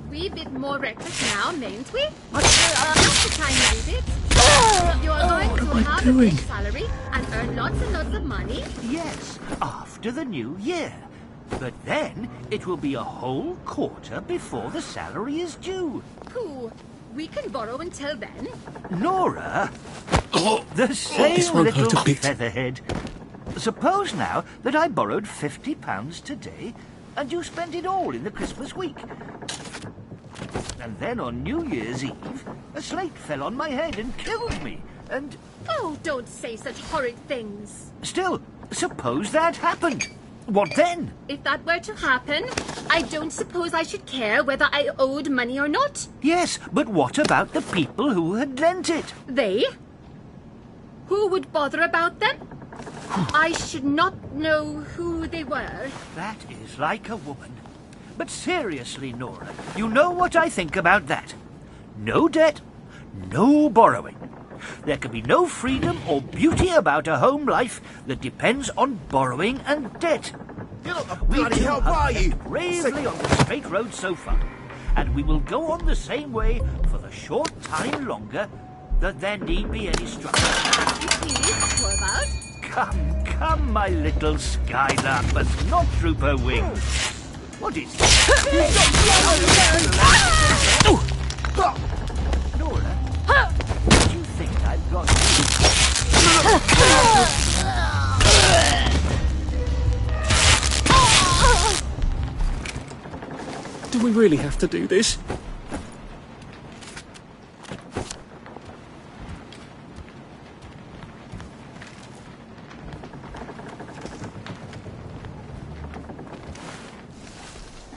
wee bit more reckless now, mayn't we? Just a tiny wee bit. You're going to have a big salary and earn lots and lots of money. Yes, after the new year. But then it will be a whole quarter before the salary is due. Pooh, we can borrow until then. Nora? The same this won't little hurt a bit. featherhead. Suppose now that I borrowed £50 today and you spent it all in the Christmas week. And then on New Year's Eve, a slate fell on my head and killed me, and... Oh, don't say such horrid things. Still, suppose that happened. What then? If that were to happen, I don't suppose I should care whether I owed money or not. Yes, but what about the people who had lent it? They? Who would bother about them? I should not know who they were. That is like a woman. But seriously, Nora, you know what I think about that. No debt, no borrowing. There can be no freedom or beauty about a home life that depends on borrowing and debt. We bloody two hell, have why are you? kept bravely on the straight road so far, and we will go on the same way for the short time longer that there need be any struggle. Please, Torvald. Come, my little skylark must not droop her wings. What is Nora, do you think I've got Do we really have to do this?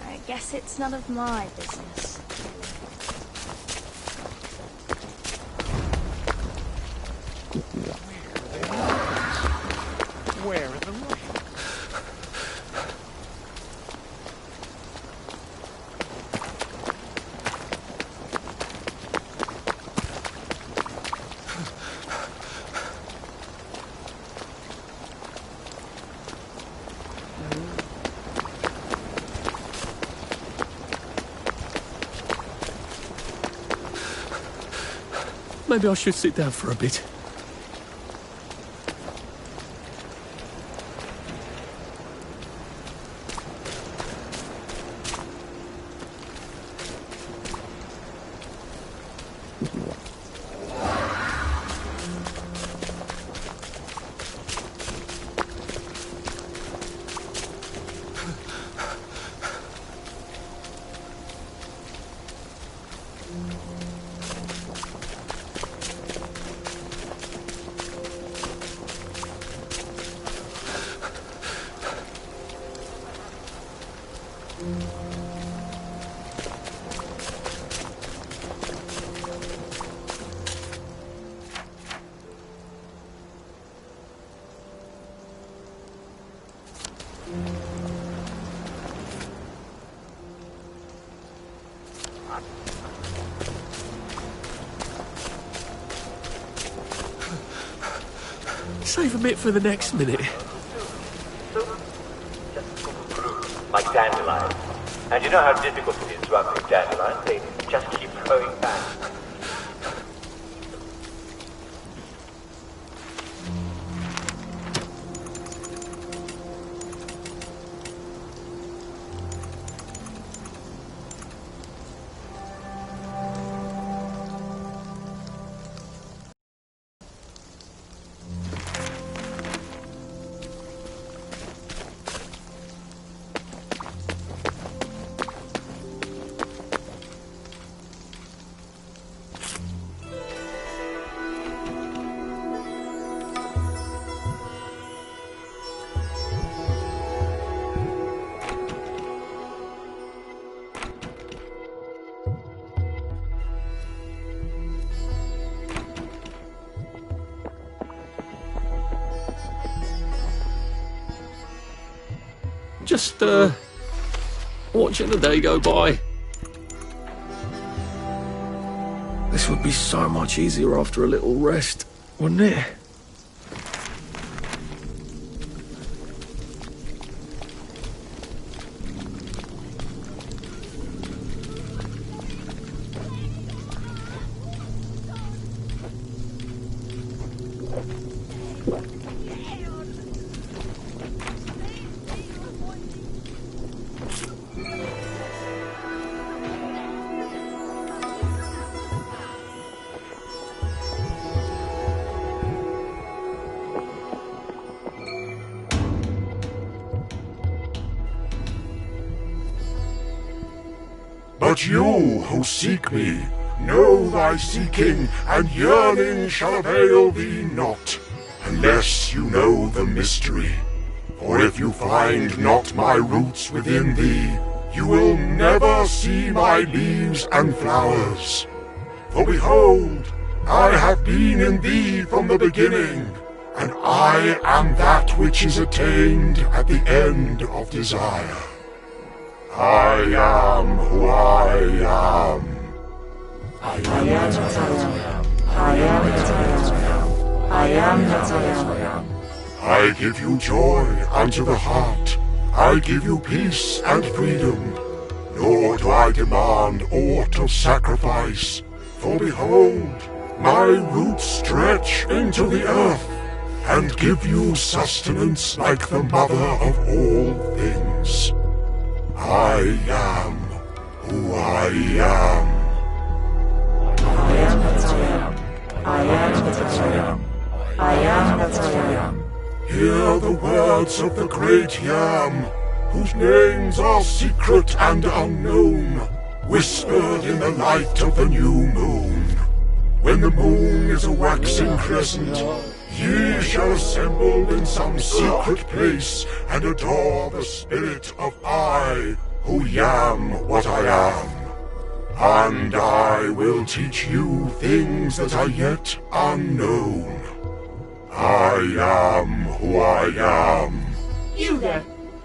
I guess it's none of my business. Where are the Russians? Maybe I should sit down for a bit. Save a bit for the next minute. Like dandelions. And you know how difficult it is to uproot dandelions? They just keep growing back. Just, watching the day go by. This would be so much easier after a little rest, wouldn't it? But you who seek me, know thy seeking and yearning shall avail thee not, unless you know the mystery. For if you find not my roots within thee, you will never see my leaves and flowers. For behold, I have been in thee from the beginning, and I am that which is attained at the end of desire. I am who I am. I am that I am. I am that I am. I am that I am. I give you joy unto the heart. I give you peace and freedom. Nor do I demand aught of sacrifice. For behold, my roots stretch into the earth, and give you sustenance like the mother of all things. I am who I am. I am that I am. I am that I am. I am that I am. Hear the words of the great Yam, whose names are secret and unknown, whispered in the light of the new moon. When the moon is a waxing crescent, ye shall assemble in some secret place and adore the spirit of I, who am what I am. And I will teach you things that are yet unknown. I am who I am. You there?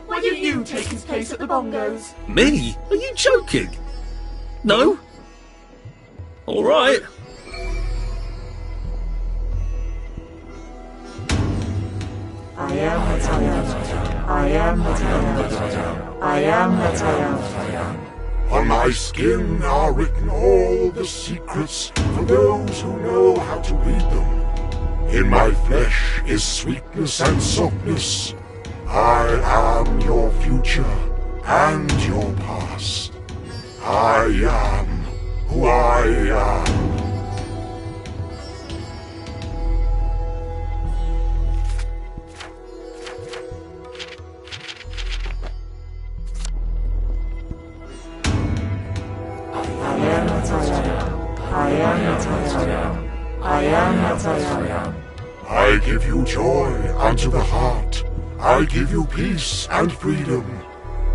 Why don't you take his place at the bongos? Me? Are you joking? No? All right. I am what I am. I am what I am. I am what I am. On my skin are written all the secrets for those who know how to read them. In my flesh is sweetness and softness. I am your future and your past. I am who I am. I am what I am. I am what I am. I give you joy unto the heart. I give you peace and freedom.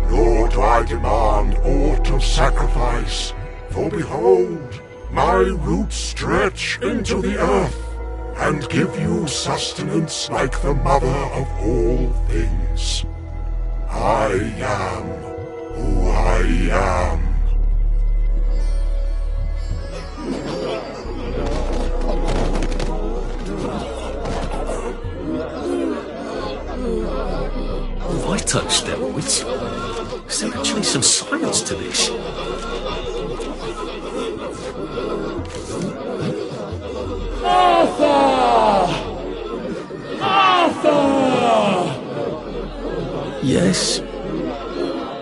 Nor do I demand aught of sacrifice. For behold, my roots stretch into the earth, and give you sustenance like the mother of all things. I am who I am. take steroids. Is there actually some science to this? Arthur! Arthur! Yes?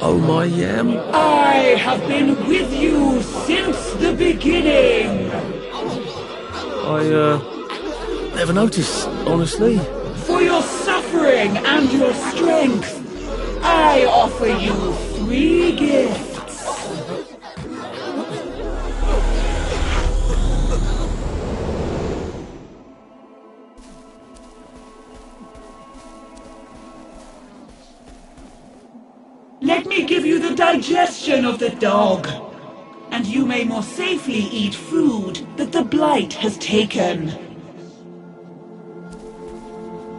Oh, my yam? I have been with you since the beginning! I, never noticed, honestly. For your suffering and your strength, I offer you 3 gifts. Let me give you the digestion of the dog, and you may more safely eat food that the blight has taken.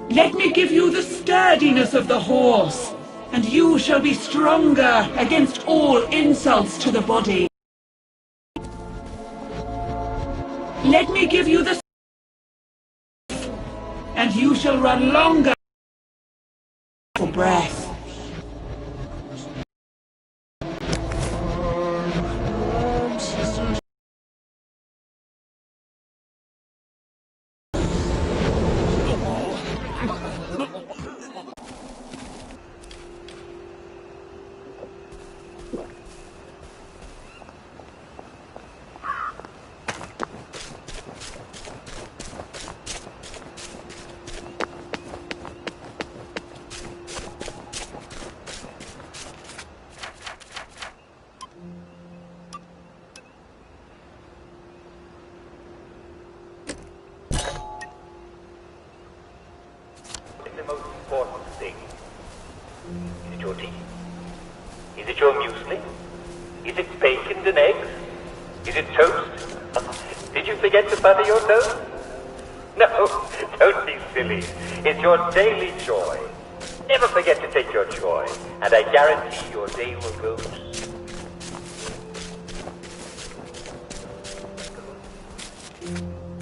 Let me give you the sturdiness of the horse, and you shall be stronger against all insults to the body. Let me give you the and you shall run longer for breath. Is it your muesli? Is it bacon and eggs? Is it toast? Did you forget to butter your toast? No, don't be silly. It's your daily joy. Never forget to take your joy, and I guarantee your day will go